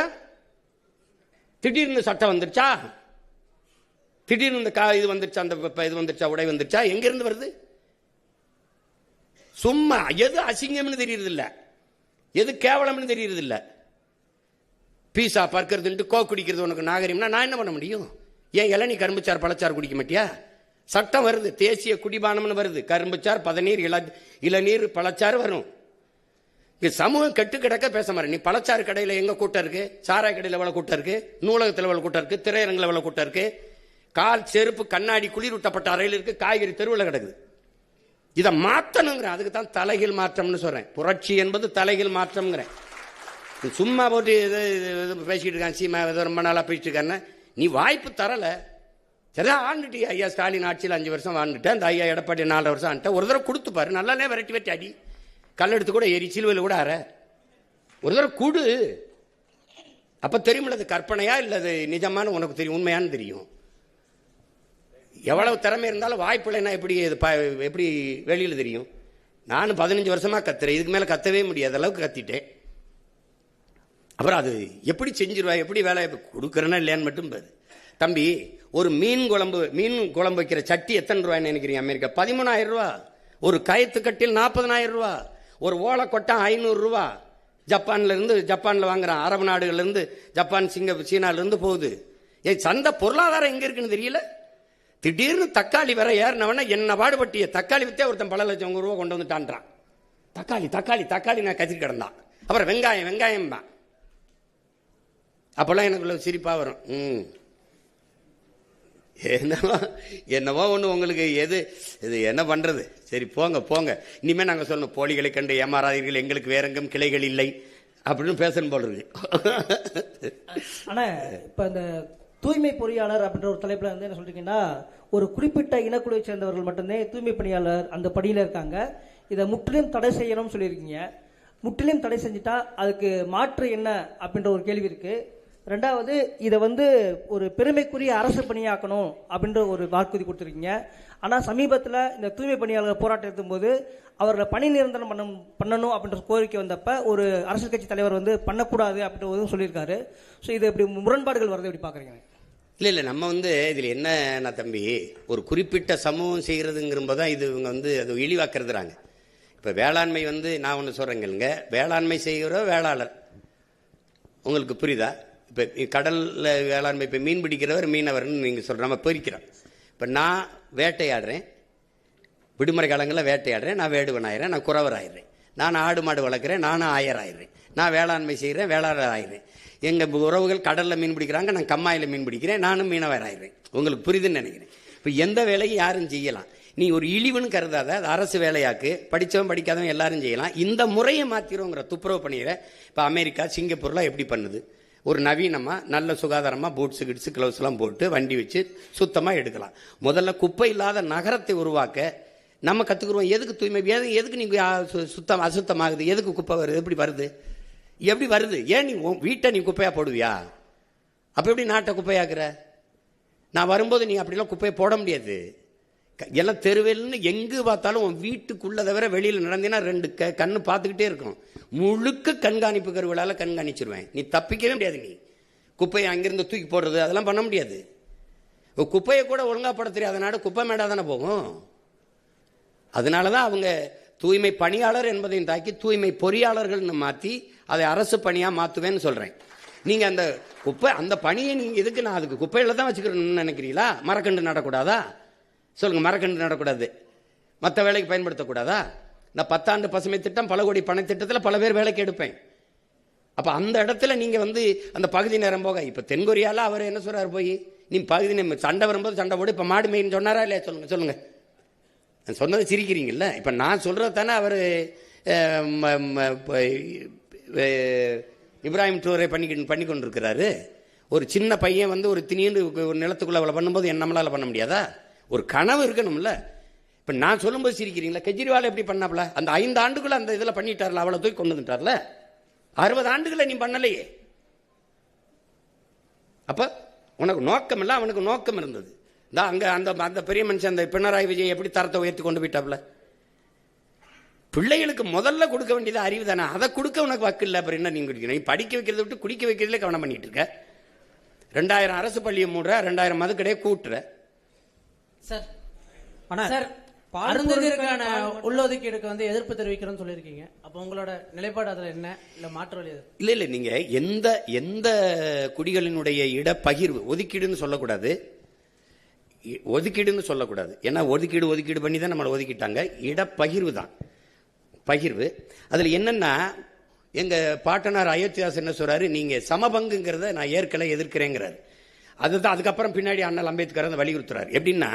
திடீர்னு சட்டம் வந்துருச்சா, திடீர்னு இந்த இது வந்துருச்சா, அந்த இது வந்துருச்சா, உடை வந்துருச்சா, எங்க இருந்து வருது? சும்மா எது அசிங்கம்னு தெரியறது இல்ல, எது கேவலம்னு தெரியறது இல்ல. பீஸா பறக்கிறது, கோ குடிக்கிறது உனக்கு நாகரிகம்னா நான் என்ன பண்ண முடியும்? ஏன் இளநீ கரும்புச்சார் பழச்சார் குடிக்க மாட்டியா? சட்டம் வருது, தேசிய குடிபானம்னு வருது. கரும்புச்சார், பதநீர், இளநீர், பழச்சாறு வரும். சமூகம் கெட்டு கிடக்க பேச மாட்டேன். நீ பழச்சாறு கடையில் எங்க கூட்டம் இருக்கு, சாராய கடையில் எவ்வளவு கூட்டம் இருக்கு, நூலகத்தில் எவ்வளவு கூட்டம் இருக்கு, திரையரங்கில் எவ்வளவு கூட்டம் இருக்கு, கால் செருப்பு கண்ணாடி குளிரூட்டப்பட்ட அறையில் இருக்கு, காய்கறி தெருவில் கிடக்குது. இதை மாற்றணுங்கிறேன். அதுக்கு தான் தலைகீழ் மாற்றம்னு சொல்றேன். புரட்சி என்பது தலைகீழ் மாற்றம்ங்கிறேன். சும்மா போட்டு பேசிக்கிட்டு இருக்கான் சீமா ஏதோ ரொம்ப நாளாக பேசிட்டு இருக்காருன்னா நீ வாய்ப்பு தரல. சரிதான் ஆண்டுட்டு ஐயா ஸ்டாலின் ஆட்சியில் 5 வருஷம் வாழ்ந்துட்டேன். அந்த ஐயா எடப்பாடி 4 வருஷம் ஆண்டுட்டேன். ஒரு தடவை கொடுத்துப்பாரு, நல்லாலே விரட்டி வெட்டி அடி, கல்லெடுத்து கூட ஏறி சிலுவையில் கூட ஆற ஒரு தடவை கொடு. அப்போ தெரியுமில்ல அது கற்பனையா இல்லை அது நிஜமான உனக்கு தெரியும், உண்மையானு தெரியும். எவ்வளவு திறமை இருந்தாலும் வாய்ப்பு இல்லைன்னா எப்படி வெளியில் தெரியும்? நானும் 15 வருஷமாக கத்துறேன், இதுக்கு மேலே கத்தவே முடியாத அளவுக்கு கத்திட்டேன். அப்புறம் அது எப்படி செஞ்சிருவா, எப்படி வேலை கொடுக்குறேன்னா இல்லையான்னு மட்டும் பாரு. தம்பி, ஒரு மீன் குழம்பு வைக்கிற சட்டி எத்தனை ரூபாய்ன்னு நினைக்கிறீங்க? அமெரிக்கா 13,000 ரூபா. ஒரு கயத்து கட்டில் 40,000 ரூபா. ஒரு ஓலை கொட்டம் 500 ரூபா. ஜப்பான்ல வாங்குறான், அரபு நாடுகள்ல இருந்து, ஜப்பான், சீனால இருந்து போகுது. சந்தை பொருளாதாரம் எங்க இருக்குன்னு தெரியல. திடீர்னு தக்காளி வர ஏறினவன என்ன பாடுபட்டிய தக்காளி வித்தே ஒருத்தன் பல லட்சம் ரூபா கொண்டு வந்துட்டான்றான். தக்காளி நான் கத்திட்டு கிடந்தான். அப்புறம் வெங்காயம் தான். அப்பெல்லாம் எனக்குள்ள சிரிப்பா வரும். என்னவோ ஒன்று உங்களுக்கு இது என்ன பண்றது? சரி போங்க. இனிமே நாங்கள் சொல்லணும், போலிகளை கண்டு ஏமாறாதீர்கள், எங்களுக்கு வேறெங்கும் கிளைகள் இல்லை அப்படின்னு பேசணும் போல இருக்கு. ஆனா இப்ப இந்த தூய்மை பொறியாளர் அப்படின்ற ஒரு தலைப்புல வந்து என்ன சொல்றீங்கன்னா, ஒரு குறிப்பிட்ட இனக்குழுவை சேர்ந்தவர்கள் மட்டும்தான் தூய்மை பணியாளர் அந்த படியில இருக்காங்க. இதை முற்றிலும் தடை செய்யணும்னு சொல்லியிருக்கீங்க. முற்றிலும் தடை செஞ்சுட்டா அதுக்கு மாற்று என்ன அப்படின்ற ஒரு கேள்வி இருக்கு. ரெண்டாவது, இதை வந்து ஒரு பெருமைக்குரிய அரசு பணியாக்கணும் அப்படின்ற ஒரு வாக்குறுதி கொடுத்துருக்கீங்க. ஆனால் சமீபத்தில் இந்த தூய்மை பணியாளர்கள் போராட்டம் எடுத்தும் போது அவர்களை பணி நிரந்தரம் பண்ணணும் அப்படின்ற கோரிக்கை வந்தப்ப ஒரு அரசியல் கட்சி தலைவர் வந்து பண்ணக்கூடாது அப்படின்ற சொல்லியிருக்காரு. ஸோ இது எப்படி முரண்பாடுகள் வரது எப்படி பார்க்குறீங்க? இல்லை நம்ம வந்து இதில் என்ன தம்பி, ஒரு குறிப்பிட்ட சமூகம் செய்கிறதுங்கிறப்ப தான் இது இவங்க வந்து அது இழிவாக்குறதுறாங்க. இப்போ வேளாண்மை வந்து நான் ஒன்று சொல்கிறேங்க, வேளாண்மை செய்கிற வேளாளர் உங்களுக்கு புரியுதா? இப்போ கடலில் வேளாண்மை, இப்போ மீன் பிடிக்கிறவர் மீனவர்னு நீங்கள் சொல்கிற நம்ம பிரிக்கிறோம். இப்போ நான் வேட்டையாடுறேன், விடுமுறை காலங்களில் வேட்டையாடுறேன், நான் வேடுவன் ஆயிடுறேன், நான் குறவர் ஆயிடுறேன். நான் ஆடு மாடு வளர்க்குறேன், நானும் ஆயர் ஆயிடுறேன். நான் வேளாண்மை செய்கிறேன், வேளாளர் ஆயிடுறேன். எங்கள் உறவுகள் கடலில் மீன் பிடிக்கிறாங்க, நான் கம்மாயில் மீன் பிடிக்கிறேன், நானும் மீனவர் ஆயிடுறேன். உங்களுக்கு புரியுதுன்னு நினைக்கிறேன். இப்போ எந்த வேலையும் யாரும் செய்யலாம். நீ ஒரு இழிவுன்னு கருதாத, அது அரசு வேலையாக்கு, படித்தவன் படிக்காதவன் எல்லாரும் செய்யலாம். இந்த முறையை மாற்றிடுவோங்கிற துப்புரவு பணியில் இப்போ அமெரிக்கா, சிங்கப்பூர்லாம் எப்படி பண்ணுது? ஒரு நவீனமாக நல்ல சுகாதாரமாக பூட்ஸு கிட்ஸு க்ளவுஸ்லாம் போட்டு வண்டி வச்சு சுத்தமாக எடுக்கலாம். முதல்ல குப்பை இல்லாத நகரத்தை உருவாக்க நம்ம கற்றுக்குருவோம். எதுக்கு தூய்மை, எதுக்கு நீங்கள் அசுத்தமாகுது, எதுக்கு குப்பை வருது, எப்படி வருது? ஏன் நீ வீட்டை நீ குப்பையாக போடுவியா? அப்போ எப்படி நாட்டை குப்பையாக்குற? நான் வரும்போது நீ அப்படிலாம் குப்பையை போட முடியாது. எல்லாம் தெருவெல்னு எங்கு பார்த்தாலும் உன் வீட்டுக்குள்ள தவிர வெளியில் நடந்தீங்கன்னா 2 கண்ணு பார்த்துக்கிட்டே இருக்கும். முழுக்க கண்காணிப்பு கருவிகளால் கண்காணிச்சிருவேன். நீ தப்பிக்கவே முடியாது. நீ குப்பையை அங்கிருந்து தூக்கி போடுறது அதெல்லாம் பண்ண முடியாது. குப்பையை கூட ஒழுங்கா போட தெரியாத நாடு குப்பை மேடா தானே போகும். அதனாலதான் அவங்க தூய்மை பணியாளர் என்பதையும் தாக்கி தூய்மை பொறியாளர்கள்னு மாற்றி அதை அரசு பணியாக மாற்றுவேன்னு சொல்கிறேன். நீங்கள் அந்த பணியை நீங்கள் எதுக்கு, நான் அதுக்கு குப்பையில் தான் வச்சுக்கிறேன்னு நினைக்கிறீங்களா? மரக்கன்று நடக்கூடாதா? சொல்லுங்கள், மரக்கன்று நடக்கூடாது, மற்ற வேலைக்கு பயன்படுத்தக்கூடாதா? நான் 10 ஆண்டு பசுமை திட்டம், பல கோடி பண திட்டத்தில் பல பேர் வேலைக்கு எடுப்பேன். அப்போ அந்த இடத்துல நீங்கள் வந்து அந்த பகுதி நேரம் போக, இப்போ தென்கொரியாவில் அவர் என்ன சொல்கிறார், போய் நீ பகுதி நேரம் சண்டை வரும்போது சண்டை போடு, இப்போ மாடு மேய்ன்னு சொன்னாரா இல்லையா? சொல்லுங்கள். நான் சொன்னது சிரிக்கிறீங்கல்ல. இப்போ நான் சொல்கிறது தானே அவர் இப்ராஹிம் டூரை பண்ணி கொண்டிருக்கிறாரு. ஒரு சின்ன பையன் வந்து ஒரு திடீர்னு ஒரு நிலத்துக்குள்ள அவளை பண்ணும்போது நம்மளால பண்ண முடியாதா? ஒரு கனவு இருக்கணும்ல. இப்போ நான் சொல்லும்போது சிரிக்கிறீங்களா? கெஜ்ரிவால் எப்படி பண்ணாப்ல? அந்த 5 ஆண்டுக்குள்ள அந்த இதில் பண்ணிட்டார்ல, அவளை தூக்கி கொண்டு வந்துட்டார்ல. 60 ஆண்டுகளை நீ பண்ணலையே. அப்போ உனக்கு நோக்கம் இல்லை, அவனுக்கு நோக்கம் இருந்தது. அங்கே அந்த பெரிய மனுஷன் அந்த பினராயி விஜய் எப்படி தரத்தை உயர்த்தி கொண்டு போயிட்டாப்ல. பிள்ளைகளுக்கு முதல்ல கொடுக்க வேண்டியது அறிவு தானே, அதை கொடுக்க உனக்கு வக்கு இல்லை. அப்புறம் என்ன நீங்க குடிக்கணும்? நீ படிக்க வைக்கிறத விட்டு குடிக்க வைக்கிறதுல கவனம் பண்ணிட்டு இருக்க. 2000 அரசு பள்ளியை மூடுற, 2000 மதுக்கடையை கூட்டுற. சார் சார், அருந்ததிற்கான உள்ளொதுக்கீடுக்கு வந்து எதிர்ப்பு தெரிவிக்கிறோம்னு சொல்லியிருக்கீங்க. அப்போ உங்களோட நிலைப்பாடு அதில் என்ன, இல்லை மாற்று வழி? இல்லை நீங்க எந்த குடிகளினுடைய இடப்பகிர்வு, ஒதுக்கீடுன்னு சொல்லக்கூடாது, ஒதுக்கீடுன்னு சொல்லக்கூடாது. ஏன்னா ஒதுக்கீடு பண்ணி தான் நம்மளை ஒதுக்கிட்டாங்க. இடப்பகிர்வு தான் பகிர்வு. அதில் என்னன்னா, எங்க பாட்டனார் அயோத்தியாஸ் என்ன சொல்றாரு, நீங்க சமபங்குங்கிறத நான் ஏற்கனவே எதிர்க்கிறேங்கிறாரு. அதுதான் அதுக்கப்புறம் பின்னாடி அண்ணல் அம்பேத்கர் அதை வலியுறுத்துறாரு. எப்படின்னா,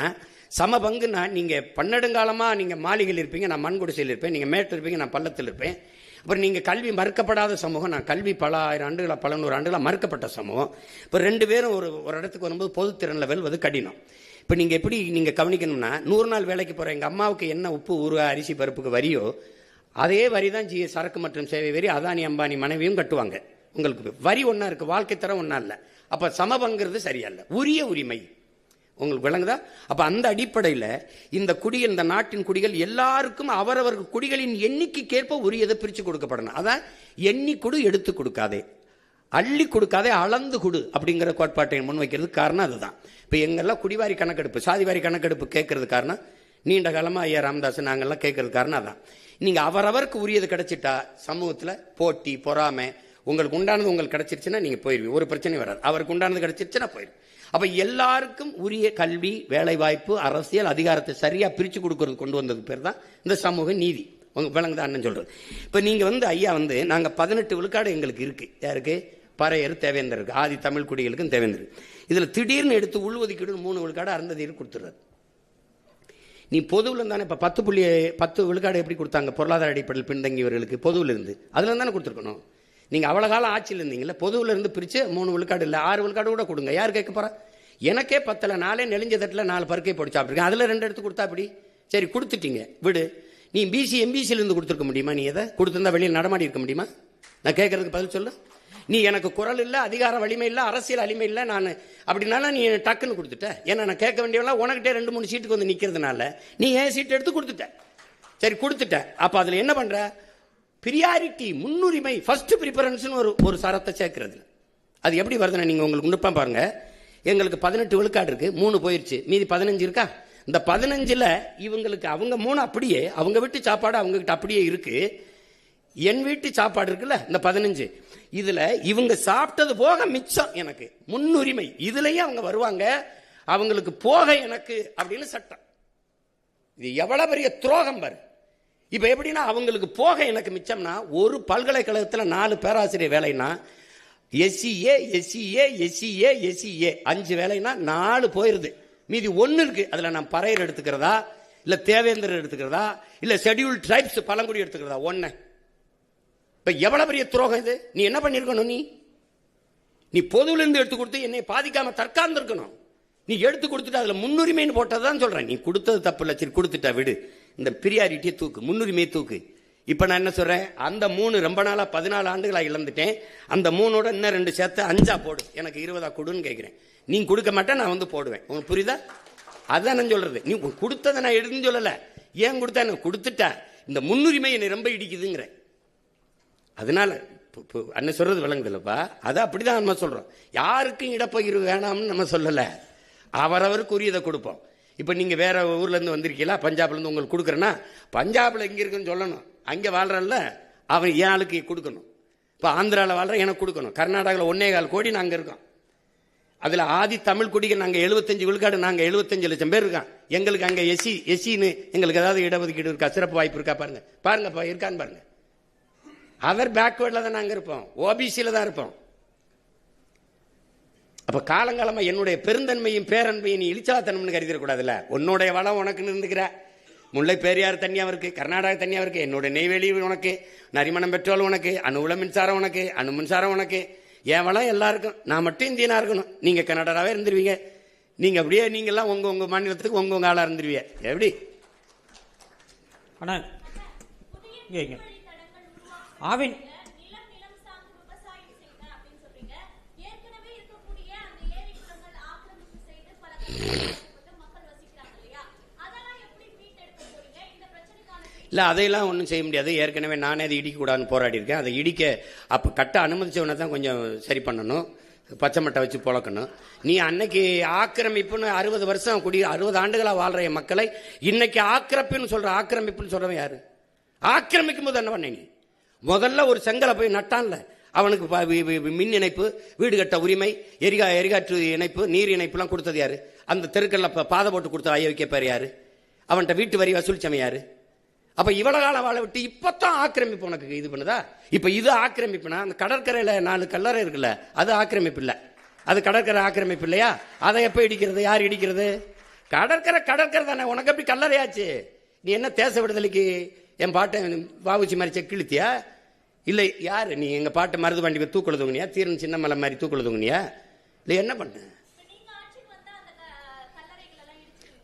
சமபங்குன்னா நீங்க பன்னெடுங்காலமா நீங்க மாளிகையில் இருப்பீங்க, நான் மண் குடிசையில் இருப்பேன், நீங்க மேட்டில் இருப்பீங்க, நான் பள்ளத்தில் இருப்பேன். அப்புறம் நீங்கள் கல்வி மறுக்கப்படாத சமூகம், நான் கல்வி பல ஆயிரம் ஆண்டுகளாக பல நூறு ஆண்டுகளாக மறுக்கப்பட்ட சமூகம். இப்போ 2 பேரும் ஒரு இடத்துக்கு வரும்போது பொதுத்திறனில் வெல்வது கடினம். இப்போ நீங்கள் எப்படி நீங்கள் கவனிக்கணும்னா 100 நாள் வேலைக்கு போகிற எங்கள் அம்மாவுக்கு என்ன உப்பு ஊறுகாய் அரிசி பருப்புக்கு வரியோ அதே வரி தான் சரக்கு மற்றும் சேவை வரி அதானி அம்பானி மனைவியும் கட்டுவாங்க. உங்களுக்கு வரி ஒன்றா இருக்குது, வாழ்க்கை தரம் ஒன்றா இல்லை. அப்போ சமபங்கிறது சரியா இல்லை, உரிய உரிமை உங்களுக்கு விளங்குதா? அப்போ அந்த அடிப்படையில் இந்த குடிகள், இந்த நாட்டின் குடிகள் எல்லாருக்கும் அவரவர்கள் குடிகளின் எண்ணிக்கைக்கேற்ப உரியதை பிரித்து கொடுக்கப்படணும். அதான் எண்ணி கொடு எடுத்து கொடுக்காதே, அள்ளி கொடுக்காதே அளந்து கொடு அப்படிங்கிற கோட்பாட்டை முன்வைக்கிறது காரணம் அதுதான். இப்போ எங்கெல்லாம் குடிவாரி கணக்கெடுப்பு, சாதிவாரி கணக்கெடுப்பு கேட்கறது காரணம் நீண்ட காலமாக ஐயா ராமதாஸ் நாங்கள்லாம் கேட்கறது காரணம் அதான். நீங்கள் அவரவருக்கு உரியது கிடைச்சிட்டா சமூகத்தில் போட்டி பொறாமை, உங்களுக்கு உண்டானது உங்களுக்கு கிடைச்சிருச்சுன்னா நீங்கள் போயிடுவீங்க, ஒரு பிரச்சனையும் வராது. அவருக்கு உண்டானது கிடைச்சிருச்சுன்னா போயிடும். அப்போ எல்லாருக்கும் உரிய கல்வி, வேலைவாய்ப்பு, அரசியல் அதிகாரத்தை சரியாக பிரித்து கொடுக்கறது கொண்டு வந்தது பேர் தான் இந்த சமூக நீதி. உங்க விளங்குதான் அண்ணன் சொல்றது. இப்போ நீங்கள் ஐயா நாங்கள் 18 விழுக்காடு எங்களுக்கு இருக்கு. யாருக்கு? பறையர் தேவேந்தருக்கு, ஆதி தமிழ் குடிகளுக்கும் தேவேந்தருக்கு. இதில் திடீர்னு எடுத்து உள்ஒதுக்கீடு 3 விழுக்காடு அருந்ததியருக்கு கொடுத்துறாரு. நீ பொதுவில் தானே இப்போ 10 விழுக்காடு எப்படி கொடுத்தாங்க? பொருளாதார அடிப்படையில் பின்தங்கியவர்களுக்கு பொதுவில் இருந்து அதில் தானே கொடுத்துருக்கணும். நீங்கள் அவ்வளோ காலம் ஆட்சியில் இருந்தீங்களா, பொதுவில் இருந்து பிரித்து 3 விழுக்காடு இல்லை 6 விழுக்காடு கூட கொடுங்க. யார் கேட்க போகிறா? எனக்கே 10ல் 4 நெளிஞ்ச தட்டில் 4 பருக்கை போட்டு சாப்பிட்ருக்கேன், அதில் 2 எடுத்து கொடுத்தா அப்படி சரி கொடுத்துட்டீங்க விடு. நீ பிசி எம்பிசியிலேருந்து கொடுத்துருக்க முடியுமா? நீ எதை கொடுத்துருந்தா வெளியில் நடமாடி இருக்க முடியுமா? நான் கேட்கறதுக்கு பதில் சொல்லு. நீ எனக்கு குரல் இல்லை, அதிகார வலிமை இல்லை, அரசியல் வலிமை இல்லை, நான் அப்படின்னால நீ டக்குன்னு கொடுத்துட்ட. ஏன்னா நான் கேட்க வேண்டியவெல்லாம் உனக்கிட்டே 2-3 சீட்டுக்கு வந்து நிற்கிறதுனால நீ ஏன் சீட்டு எடுத்து கொடுத்துட்ட. சரி கொடுத்துட்ட. அப்போ அதில் என்ன பண்ணுற? பிரியாரிட்டி, முன்னுரிமை, ஃபர்ஸ்ட் ப்ரிஃபரன்ஸ்னு ஒரு சரத்தை சேர்க்கறது. அது எப்படி வருதுன்னா நீங்கள் உங்களுக்கு நுட்பம் பாருங்க. எங்களுக்கு 18 விழுக்காடு இருக்கு, 3 போயிடுச்சு, மீதி 15 இருக்கா? இந்த 15ல் இவங்களுக்கு அவங்க 3 அப்படியே, அவங்க வீட்டு சாப்பாடு அவங்க கிட்ட அப்படியே இருக்கு, என் வீட்டு சாப்பாடு இருக்குல்ல இந்த 15, இதுல இவங்க சாப்பிட்டது போக மிச்சம் எனக்கு முன்னுரிமை, இதுலயே அவங்க வருவாங்க, அவங்களுக்கு போக எனக்கு அப்படின்னு சட்டம். இது எவ்வளவு பெரிய துரோகம் பாரு. இப்ப எப்படின்னா அவங்களுக்கு போக எனக்கு மிச்சம்னா, ஒரு பல்கலைக்கழகத்தில் 4 பேராசிரியர் வேலைன்னா எஸ்சிஏ எஸ்சிஏ எஸ்சிஏ எஸ்சிஏ 5 வேலைன்னா 4 போயிருது, மீதி 1 இருக்கு. அதுல நான் பறையர் எடுத்துக்கிறதா, இல்ல தேவேந்திரர் எடுத்துக்கிறதா, இல்ல ஷெட்யூல்ட் ட்ரைப்ஸ் பழங்குடி எடுத்துக்கிறதா? 1. இப்ப எவ்வளவு பெரிய துரோகம் இது. நீ என்ன பண்ணிருக்கணும்? நீ பொதுவில இருந்து எடுத்து கொடுத்து என்னை பாதிக்காம தற்காந்து இருக்கணும். நீ எடுத்து கொடுத்துட்டு அதுல முன்னுரிமைன்னு போட்டதான் சொல்றேன். நீ கொடுத்தது தப்பு இல்லை, சரி கொடுத்துட்டா விடு, இந்த பிரியாரிட்டியை தூக்கு, முன்னுரிமையை தூக்கு. இப்ப நான் என்ன சொல்றேன்? அந்த 3 ரொம்ப நாளா 14 ஆண்டுகளா இழந்துட்டேன், அந்த 3ஓட இன்னும் 2 சேர்த்து 5 போடு, எனக்கு 20 கொடுன்னு கேட்கிறேன். நீ கொடுக்க மாட்டேன், நான் போடுவேன். உங்களுக்கு புரியுதா? அதான் நான் சொல்றது. நீ கொடுத்ததை நான் எடுத்துன்னு சொல்லல, ஏன் கொடுத்தா? நான் கொடுத்துட்டா இந்த முன்னுரிமை என்னை ரொம்ப இடிக்குதுங்கிற. அதனால அண்ணன் சொல்றது விளங்குதுல்லப்பா, அது அப்படிதான் நம்ம சொல்றோம். யாருக்கும் இடப்பகிர்வு வேணாம்னு நம்ம சொல்லல, அவரவருக்கு உரியதை கொடுப்போம். இப்ப நீங்க வேற ஊர்ல இருந்து வந்திருக்கீங்களா, பஞ்சாப்ல இருந்து உங்களுக்கு கொடுக்குறேன்னா, பஞ்சாப்ல எங்க இருக்குன்னு சொல்லணும், அங்க வாழ்றல்ல அவன் என் ஆளுக்கு கொடுக்கணும். இப்ப ஆந்திராவில் வாழ்ற எனக்கு கொடுக்கணும், கர்நாடகாவில் 1.25 கோடி நாங்க இருக்கோம், அதுல ஆதி தமிழ் குடிகள் நாங்க 75 விழுக்காடு, நாங்க 75 லட்சம் பேர் இருக்கான். எங்களுக்கு அங்க எஸ்சின்னு எங்களுக்கு ஏதாவது இடஒதுக்கீடு இருக்கா, சிறப்பு வாய்ப்பு இருக்கா? பாருங்க பாருங்க இருக்கான்னு பாருங்க. அதர் பேக்வேர்ட்ல தான் நாங்க இருப்போம், ஓபிசியில தான் இருப்போம். அப்ப காலங்காலமா என்னுடைய பெருந்தன்மையும் பேரன்மையும் நீ இழிச்சாத்தனம்னு கருதிடக்கூடாதுல்ல. உன்னுடைய வளம் உனக்குன்னு இருந்துக்கிற, முல்லை பெரியாறு தனியாக இருக்கு, கர்நாடகா தனியாக இருக்கு, என்னோட நெய்வேலி உனக்கு, நரிமணம் பெட்ரோல் உனக்கு, அணு உல மின்சாரம் உனக்கு, அணு மின்சாரம் உனக்கு, என் வளம் எல்லாருக்கும். நான் மட்டும் இந்தியனா இருக்கணும், நீங்க கனடாவே இருந்துருவீங்க, நீங்க அப்படியே நீங்க எல்லாம் உங்க மாநிலத்துக்கு உங்க ஆளா இருந்துருவீங்க. எப்படி ஆனா ஆவின் இல்லை அதையெல்லாம் ஒன்றும் செய்ய முடியாது. ஏற்கனவே நானே அதை இடிக்கக்கூடாதுன்னு போராடி இருக்கேன். அதை இடிக்க அப்போ கட்ட அனுமதிச்சவனை தான் கொஞ்சம் சரி பண்ணணும், பச்சை மட்டை வச்சு புழக்கணும். நீ அன்னைக்கு ஆக்கிரமிப்புன்னு 60 வருஷம் 60 ஆண்டுகளாக வாழ்ற என் மக்களை இன்னைக்கு ஆக்கிரமிப்புன்னு சொல்றவன் யாரு? ஆக்கிரமிக்கும் போது என்ன பண்ண? நீ முதல்ல ஒரு செங்கலை போய் நட்டான்ல, அவனுக்கு மின் இணைப்பு, வீடு கட்ட உரிமை, எரிகாற்று இணைப்பு, நீர் இணைப்புலாம் கொடுத்தது யாரு? அந்த தெருக்கல்ல பாதை போட்டு கொடுத்த ஐயவிக்க பேர் யாரு? அவன்கிட்ட வீட்டு வரி வசூலிச்சவன் யாரு? அப்ப இவ்வளவு காலம் வாழ விட்டு இப்பதான் ஆக்கிரமிப்பு உனக்கு இது பண்ணுதா? இப்ப இது ஆக்கிரமிப்புனா, அந்த கடற்கரையில 4 கல்லறை இருக்குல்ல, அது ஆக்கிரமிப்பு இல்ல, அது கடற்கரை ஆக்கிரமிப்பு இல்லையா? அதை எப்ப இடிக்கிறது? யார் இடிக்கிறது? கடற்கரை தானே. உனக்கு எப்படி கல்லறையாச்சு? நீ என்ன தேச விடுதலைக்கு என் பாட்டை வாவுச்சி மாதிரி செக்கிழுத்தியா? இல்லை யாரு நீ எங்க பாட்டு மருது பாண்டி தூக்குல தூங்குனியா, தீரன் சின்ன மலை மாதிரி தூக்குல தூங்குனியா, இல்லை என்ன பண்ண?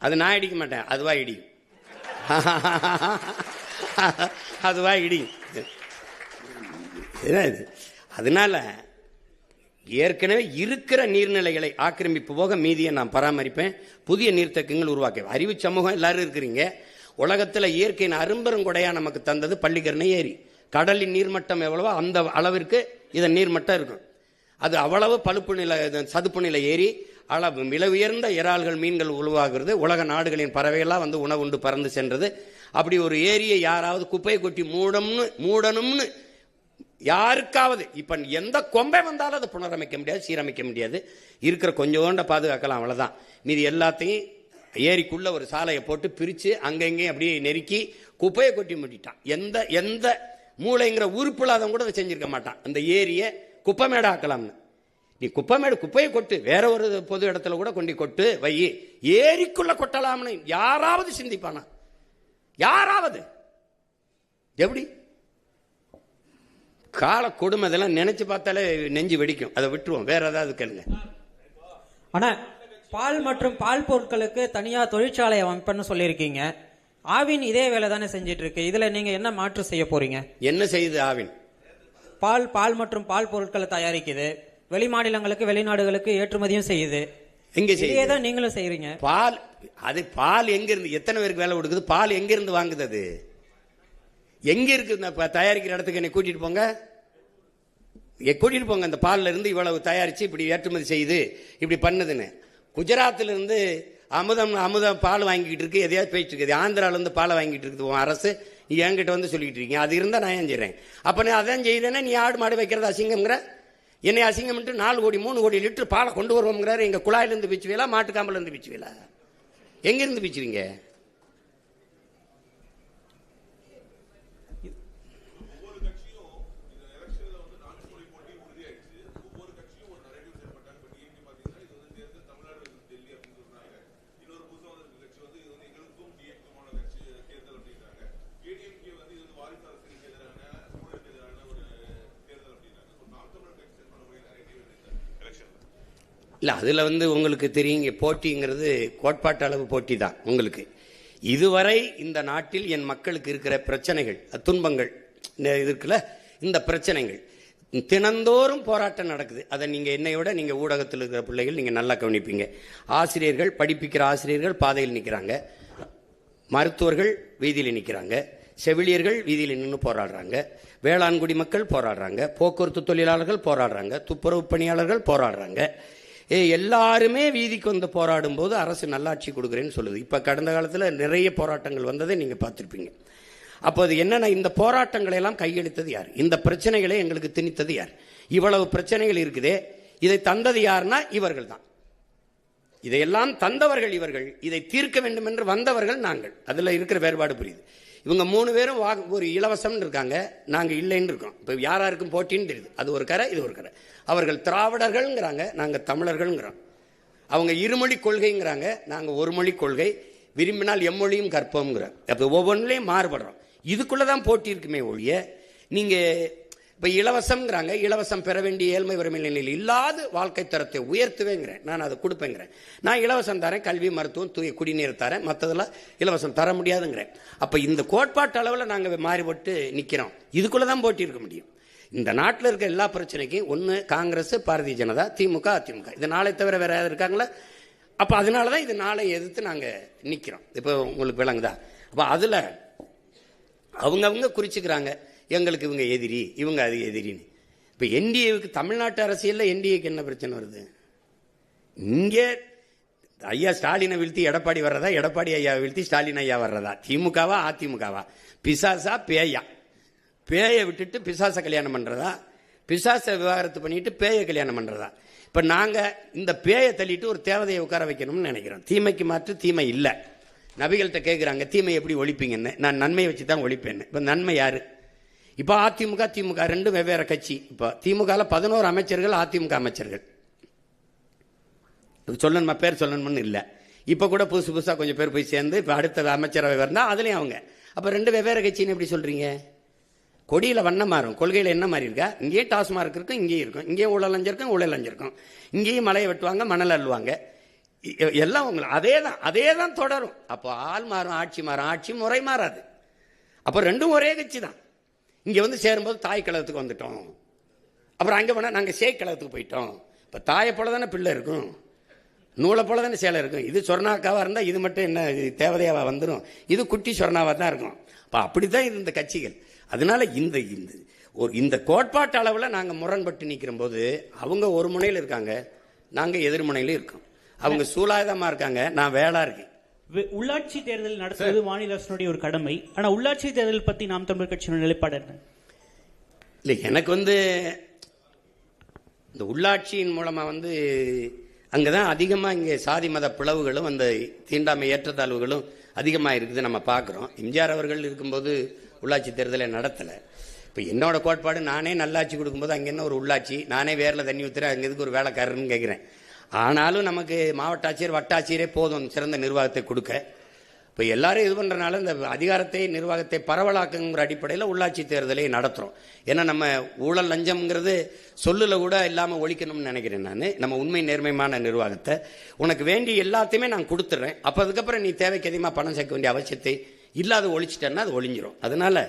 அது நான் இடிக்க மாட்டேன், அதுவா இடியும். அதுவா இடியும். அதனால ஏற்கனவே இருக்கிற நீர்நிலைகளை ஆக்கிரமிப்பு போக மீதியை நான் பராமரிப்பேன். புதிய நீர்த்தக்கங்கள் உருவாக்க அறிவு சமூகம் எல்லாரும் இருக்கிறீங்க. உலகத்தில் இயற்கையின் அரும்பெருங்கொடையா நமக்கு தந்தது பள்ளிக்கரணை ஏரி. கடலின் நீர்மட்டம் எவ்வளவோ அந்த அளவிற்கு இதன் நீர்மட்டம் இருக்கும். அது அவ்வளவு பழுப்பு நில சதுப்பு நிலை ஏரி, அளவு விலை உயர்ந்த இறால்கள் மீன்கள் உருவாகிறது. உலக நாடுகளின் பறவைகள்லாம் வந்து உணவு உண்டு பறந்து சென்றது. அப்படி ஒரு ஏரியை யாராவது குப்பையை கொட்டி மூடணும்னு யாருக்காவது இப்ப எந்த கொம்பை வந்தாலும் அதை புனரமைக்க முடியாது, சீரமைக்க முடியாது. இருக்கிற கொஞ்சோண்ட பாதுகாக்கலாம், அவ்வளவுதான். மீதி எல்லாத்தையும் ஏரிக்குள்ள ஒரு சாலையை போட்டு பிரிச்சு அங்கங்கே அப்படியே நெருக்கி குப்பையை கொட்டி மூட்டிட்டான். எந்த மூளைங்கிற உறுப்புல அதை கூட செஞ்சிருக்க மாட்டான். அந்த ஏரியை குப்பை மேடை ஆக்கலாம்னு. நீ குப்பையை கொட்டு, வேற ஒரு பொது இடத்துல கூட கொண்டு கொட்டு வை, ஏரிக்குள்ள கொட்டலாம்னு யாராவது சிந்திப்பானா? யாராவது? எப்படி கால கொடுமை இதெல்லாம் நினைச்சு பார்த்தாலே நெஞ்சு வெடிக்கும். அதை விட்டுருவோம், வேற ஏதாவது கேளுங்க. ஆனா பால் மற்றும் பால் பொருட்களுக்கு தனியா தொழிற்சாலை அமைப்புன்னு சொல்லியிருக்கீங்க. ஆவின் இதே வேலை தானே செஞ்சிட்டு இருக்கு. இதுல நீங்க என்ன மாற்று செய்ய போறீங்க? என்ன செய்யுது ஆவின்? பால் மற்றும் பால் பொருட்களை தயாரிக்குது, வெளி மாநிலங்களுக்கு வெளிநாடுகளுக்கு ஏற்றுமதியும் செய்யுது. எங்க செய்யுது? தான் நீங்களும் செய்யறீங்க. பால் எங்க இருந்து எத்தனை பேருக்கு வேலை கொடுக்குது? பால் எங்க இருந்து வாங்குது? அது எங்க இருக்கு? தயாரிக்கிற இடத்துக்கு என்னை கூட்டிட்டு போங்க, கூட்டிட்டு போங்க. அந்த பால்ல இருந்து இவ்வளவு தயாரிச்சு இப்படி ஏற்றுமதி செய்யுது, இப்படி பண்ணுதுன்னு. குஜராத்ல இருந்து அமுதம் பால் வாங்கிட்டு இருக்கு, எதையாவது போயிட்டு இருக்குது. ஆந்திரால இருந்து பாலை வாங்கிட்டு இருக்குது அரசு. நீ என்கிட்ட வந்து சொல்லிட்டு இருக்கீங்க, அது இருந்தா நான் ஏன் செய்றேன்? அப்ப நான் அதான் செய்யறேன்னா நீ ஆடு மாடு வைக்கிறது அசிங்கம்ங்கிற, என்னை அசிங்கம் 4 கோடி 3 கோடி லிட்டர் பாலை கொண்டு வருவோம்ங்கிறாரு. எங்க குழாயில இருந்து பிச்சுவீங்களா, மாட்டுக்காம்பல இருந்து பிச்சுவீங்களா, எங்க இருந்து பிச்சுவீங்க? இல்லை அதில் வந்து உங்களுக்கு தெரியுங்க, போட்டிங்கிறது கோட்பாட்டு அளவு போட்டி தான் உங்களுக்கு. இதுவரை இந்த நாட்டில் என் மக்களுக்கு இருக்கிற பிரச்சனைகள், துன்பங்கள் இருக்குல்ல, இந்த பிரச்சனைகள் தினந்தோறும் போராட்டம் நடக்குது. அதை நீங்கள் என்னை விட நீங்கள் ஊடகத்தில் இருக்கிற பிள்ளைகள் நீங்கள் நல்லா கவனிப்பீங்க. ஆசிரியர்கள், படிப்பிக்கிற ஆசிரியர்கள் பாதையில் நிற்கிறாங்க, மருத்துவர்கள் வீதியில் நிற்கிறாங்க, செவிலியர்கள் வீதியில் நின்று போராடுறாங்க, வேளாண்குடி மக்கள் போராடுறாங்க, போக்குவரத்து தொழிலாளர்கள் போராடுறாங்க, துப்புரவு பணியாளர்கள் போராடுறாங்க. எல்லாருமே வீதிக்கு வந்து போராடும் போது அரசு நல்லாட்சி கொடுக்குறேன்னு சொல்லுது. இப்ப கடந்த காலத்தில் நிறைய போராட்டங்கள் வந்ததை நீங்க பார்த்திருப்பீங்க. அப்போ அது என்னன்னா, இந்த போராட்டங்களை எல்லாம் கையெழுத்தது யார்? இந்த பிரச்சனைகளை எங்களுக்கு திணித்தது யார்? இவ்வளவு பிரச்சனைகள் இருக்குதே, இதை தந்தது யாருன்னா இவர்கள் தான். இதையெல்லாம் தந்தவர்கள் இவர்கள், இதை தீர்க்க வேண்டும் என்று வந்தவர்கள் நாங்கள். அதுல இருக்கிற வேறுபாடு புரியுது. இவங்க 3 பேரும் ஒரு இலவசம் இருக்காங்க, நாங்க இல்லைன்னு இருக்கோம். இப்ப யாராருக்கும் போட்டின்னு தெரியுது. அது ஒரு கரை, இது ஒரு கரை. அவர்கள் திராவிடர்கள்ங்கிறாங்க, நாங்க தமிழர்கள்ங்கிறோம். அவங்க இருமொழி கொள்கைங்கிறாங்க, நாங்க ஒரு மொழி கொள்கை. விரும்பினால் எம்மொழியும் கற்போம்ங்கிறோம். அப்ப ஒவ்வொன்றிலையும் மாறுபடுறோம். இதுக்குள்ளதான் போட்டி இருக்குமே ஒழிய, நீங்க இப்ப இலவசம்ங்கிறாங்க, இலவசம் பெற வேண்டிய ஏழ்மை வறுமை நிலையில் இல்லாத வாழ்க்கை தரத்தை உயர்த்துவேங்கிறேன், நான் அதை கொடுப்பேங்கிறேன். நான் இலவசம் தரேன், கல்வி மருத்துவம் தூய குடிநீர் தரேன், மற்றதெல்லாம் இலவசம் தர முடியாதுங்கிறேன். அப்ப இந்த கோட்பாட்டு அளவில் நாங்க மாறிபட்டு நிக்கிறோம். இதுக்குள்ளதான் போட்டி இருக்க முடியும். இந்த நாட்டில் இருக்க எல்லா பிரச்சனைக்கும் ஒன்று காங்கிரஸ், பாரதிய ஜனதா, திமுக, அதிமுக, இது நாளை தவிர வேற யாரும் இருக்காங்களா? அப்ப அதனாலதான் இது நாளை எதிர்த்து நாங்க நிக்கிறோம். இப்ப உங்களுக்கு விளங்குதா? அப்ப அதுல அவங்க குறிச்சுக்கிறாங்க, எங்களுக்கு இவங்க எதிரி, இவங்க அது எதிரின்னு. இப்ப என்டிஏவுக்கு தமிழ்நாட்டு அரசியல்ல என்டிஏக்கு என்ன பிரச்சனை வருது? இங்கே ஐயா ஸ்டாலினை வீழ்த்தி எடப்பாடி வர்றதா, எடப்பாடி ஐயா வீழ்த்தி ஸ்டாலின் ஐயா வர்றதா? திமுகவா அதிமுகவா? பிசாசா பேயா? பேயை விட்டுட்டு பிசாச கல்யாணம் பண்றதா? பிசாச விவாகரத்து பண்ணிட்டு பேயை கல்யாணம் பண்றதா? இப்ப நாங்க இந்த பேயை தள்ளிட்டு ஒரு தேவதையை உட்கார வைக்கணும்னு நினைக்கிறோம். தீமைக்கு மாற்று தீமை இல்ல. நபிகள்கிட்ட கேட்கிறாங்க, தீமை எப்படி ஒழிப்பீங்கன்னு. நான் நன்மையை வச்சு தான் ஒழிப்பேன்னு. இப்ப நன்மை யாரு? இப்ப அதிமுக திமுக 2 வெவ்வேறு கட்சி. இப்ப திமுக 11 அமைச்சர்கள், அதிமுக அமைச்சர்கள். சொல்லணுமா, பேர் சொல்லணும்னு இல்ல. இப்ப கூட புதுசா கொஞ்சம் பேர் போய் சேர்ந்து இப்ப அடுத்த அமைச்சரவை வந்தா அதுலயும் அவங்க. அப்ப 2 வெவ்வேறு கட்சின்னு எப்படி சொல்றீங்க? கொடியில வண்ணம் மாறும், கொள்கையில என்ன மாறி இருக்கா? இங்கேயே டாஸ்மார்க் இருக்கும், இங்கேயும் இருக்கும், இங்கேயும் ஊழல் லஞ்சம் ஊழல் லஞ்சிருக்கும், இங்கேயும் மலையை வெட்டுவாங்க, மணல் அள்ளுவாங்க, எல்லாம் உங்களுக்கு அதே தான் தொடரும். அப்போ ஆள் மாறும், ஆட்சி மாறும், ஆட்சி முறை மாறாது. அப்போ ரெண்டும் ஒரே கட்சி தான். இங்க வந்து சேரும்போது தாய் கழகத்துக்கு வந்துட்டோம், அப்புறம் அங்க போனா நாங்க சேய் கழகத்துக்கு போயிட்டோம். இப்ப தாயை போல தானே பிள்ளை இருக்கும், நூலை போல தானே சேலை இருக்கும். இது சொர்ணாக்காவா இருந்தா இது மட்டும் என்ன தேவதையாவா வந்துடும், இது குட்டி சொர்ணாவா தான் இருக்கும். அப்ப அப்படித்தான் இது இந்த கட்சிகள். அதனால இந்த கோட்பாட்டு அளவுல நாங்க முரண்பட்டு நிக்கிற போது அவங்க ஒரு முனையில் இருக்காங்க, நாங்க எதிர்முனையில இருக்கோம். அவங்க சூலாயுதமா இருக்காங்க, நான் வேளா இருக்கேன். உள்ளாட்சி தேர்தல் நடத்துவது மாநில அரசுடைய ஒரு கடமை. ஆனா உள்ளாட்சி தேர்தல் பத்தி நாம் தமிழர் கட்சியோட நிலைப்பாடு என்ன? இல்லை, எனக்கு வந்து இந்த உள்ளாட்சியின் மூலமா வந்து அங்கதான் அதிகமா இங்கே சாதி மத பிளவுகளும் அந்த தீண்டாமை ஏற்றத்தாழ்வுகளும் அதிகமா இருக்குது நம்ம பார்க்கிறோம். எம்ஜிஆர் அவர்கள் இருக்கும்போது உள்ளாட்சி தேர்தலை நடத்தலை. இப்போ என்னோட கோட்பாடு, நானே நல்லாட்சி கொடுக்கும்போது அங்கே என்ன ஒரு உள்ளாட்சி, நானே வேரில் தண்ணி ஊற்றுறேன், அங்கே எதுக்கு ஒரு வேலைக்காரர்னு கேட்குறேன். ஆனாலும் நமக்கு மாவட்ட ஆட்சியர் வட்டாட்சியரே போதும் சிறந்த நிர்வாகத்தை கொடுக்க. இப்போ எல்லாரும் இது பண்ணுறனால இந்த அதிகாரத்தை நிர்வாகத்தை பரவலாக்குங்கிற அடிப்படையில் உள்ளாட்சி தேர்தலை நடத்துகிறோம். ஏன்னா நம்ம ஊழல் லஞ்சம்ங்கிறது சொல்லுல கூட இல்லாமல் ஒழிக்கணும்னு நினைக்கிறேன். நான் நம்ம உண்மை நேர்மையான நிர்வாகத்தை உனக்கு வேண்டி எல்லாத்தையுமே நான் கொடுத்துட்றேன். அப்போ அதுக்கப்புறம் நீ தேவைக்கு அதிகமாக பணம் சேர்க்க வேண்டிய அவசியத்தை இல்லாத ஒழிச்சிட்டேன்னா அது ஒழிஞ்சிரும். அதனால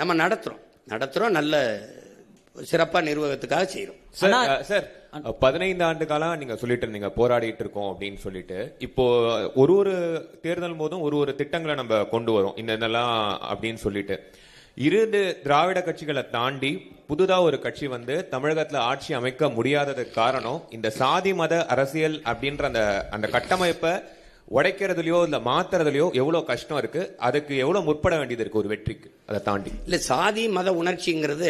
நம்ம நடத்துகிறோம் நல்ல சிறப்பா நிர்வாகத்துக்காக செய்யறோம். சார் 15 ஆண்டு காலம் நீங்க சொல்லிட்டு இருந்தீங்க போராடிட்டு இருக்கோம் அப்படின்னு சொல்லிட்டு. இப்போ ஒரு தேர்தல் போதும் ஒரு திட்டங்களை நம்ம கொண்டு வரோம் இதெல்லாம் அப்படின்னு சொல்லிட்டு. திராவிட கட்சிகளை தாண்டி புதுதா ஒரு கட்சி வந்து தமிழகத்துல ஆட்சி அமைக்க முடியாததுக்கு காரணம் இந்த சாதி மத அரசியல் அப்படின்ற அந்த கட்டமைப்பை உடைக்கிறதுலயோ இல்ல மாத்துறதுலயோ எவ்வளவு கஷ்டம் இருக்கு, அதுக்கு எவ்வளவு முற்பட வேண்டியது இருக்கு ஒரு வெற்றிக்கு. அதை தாண்டி இல்ல, சாதி மத உணர்ச்சிங்கிறது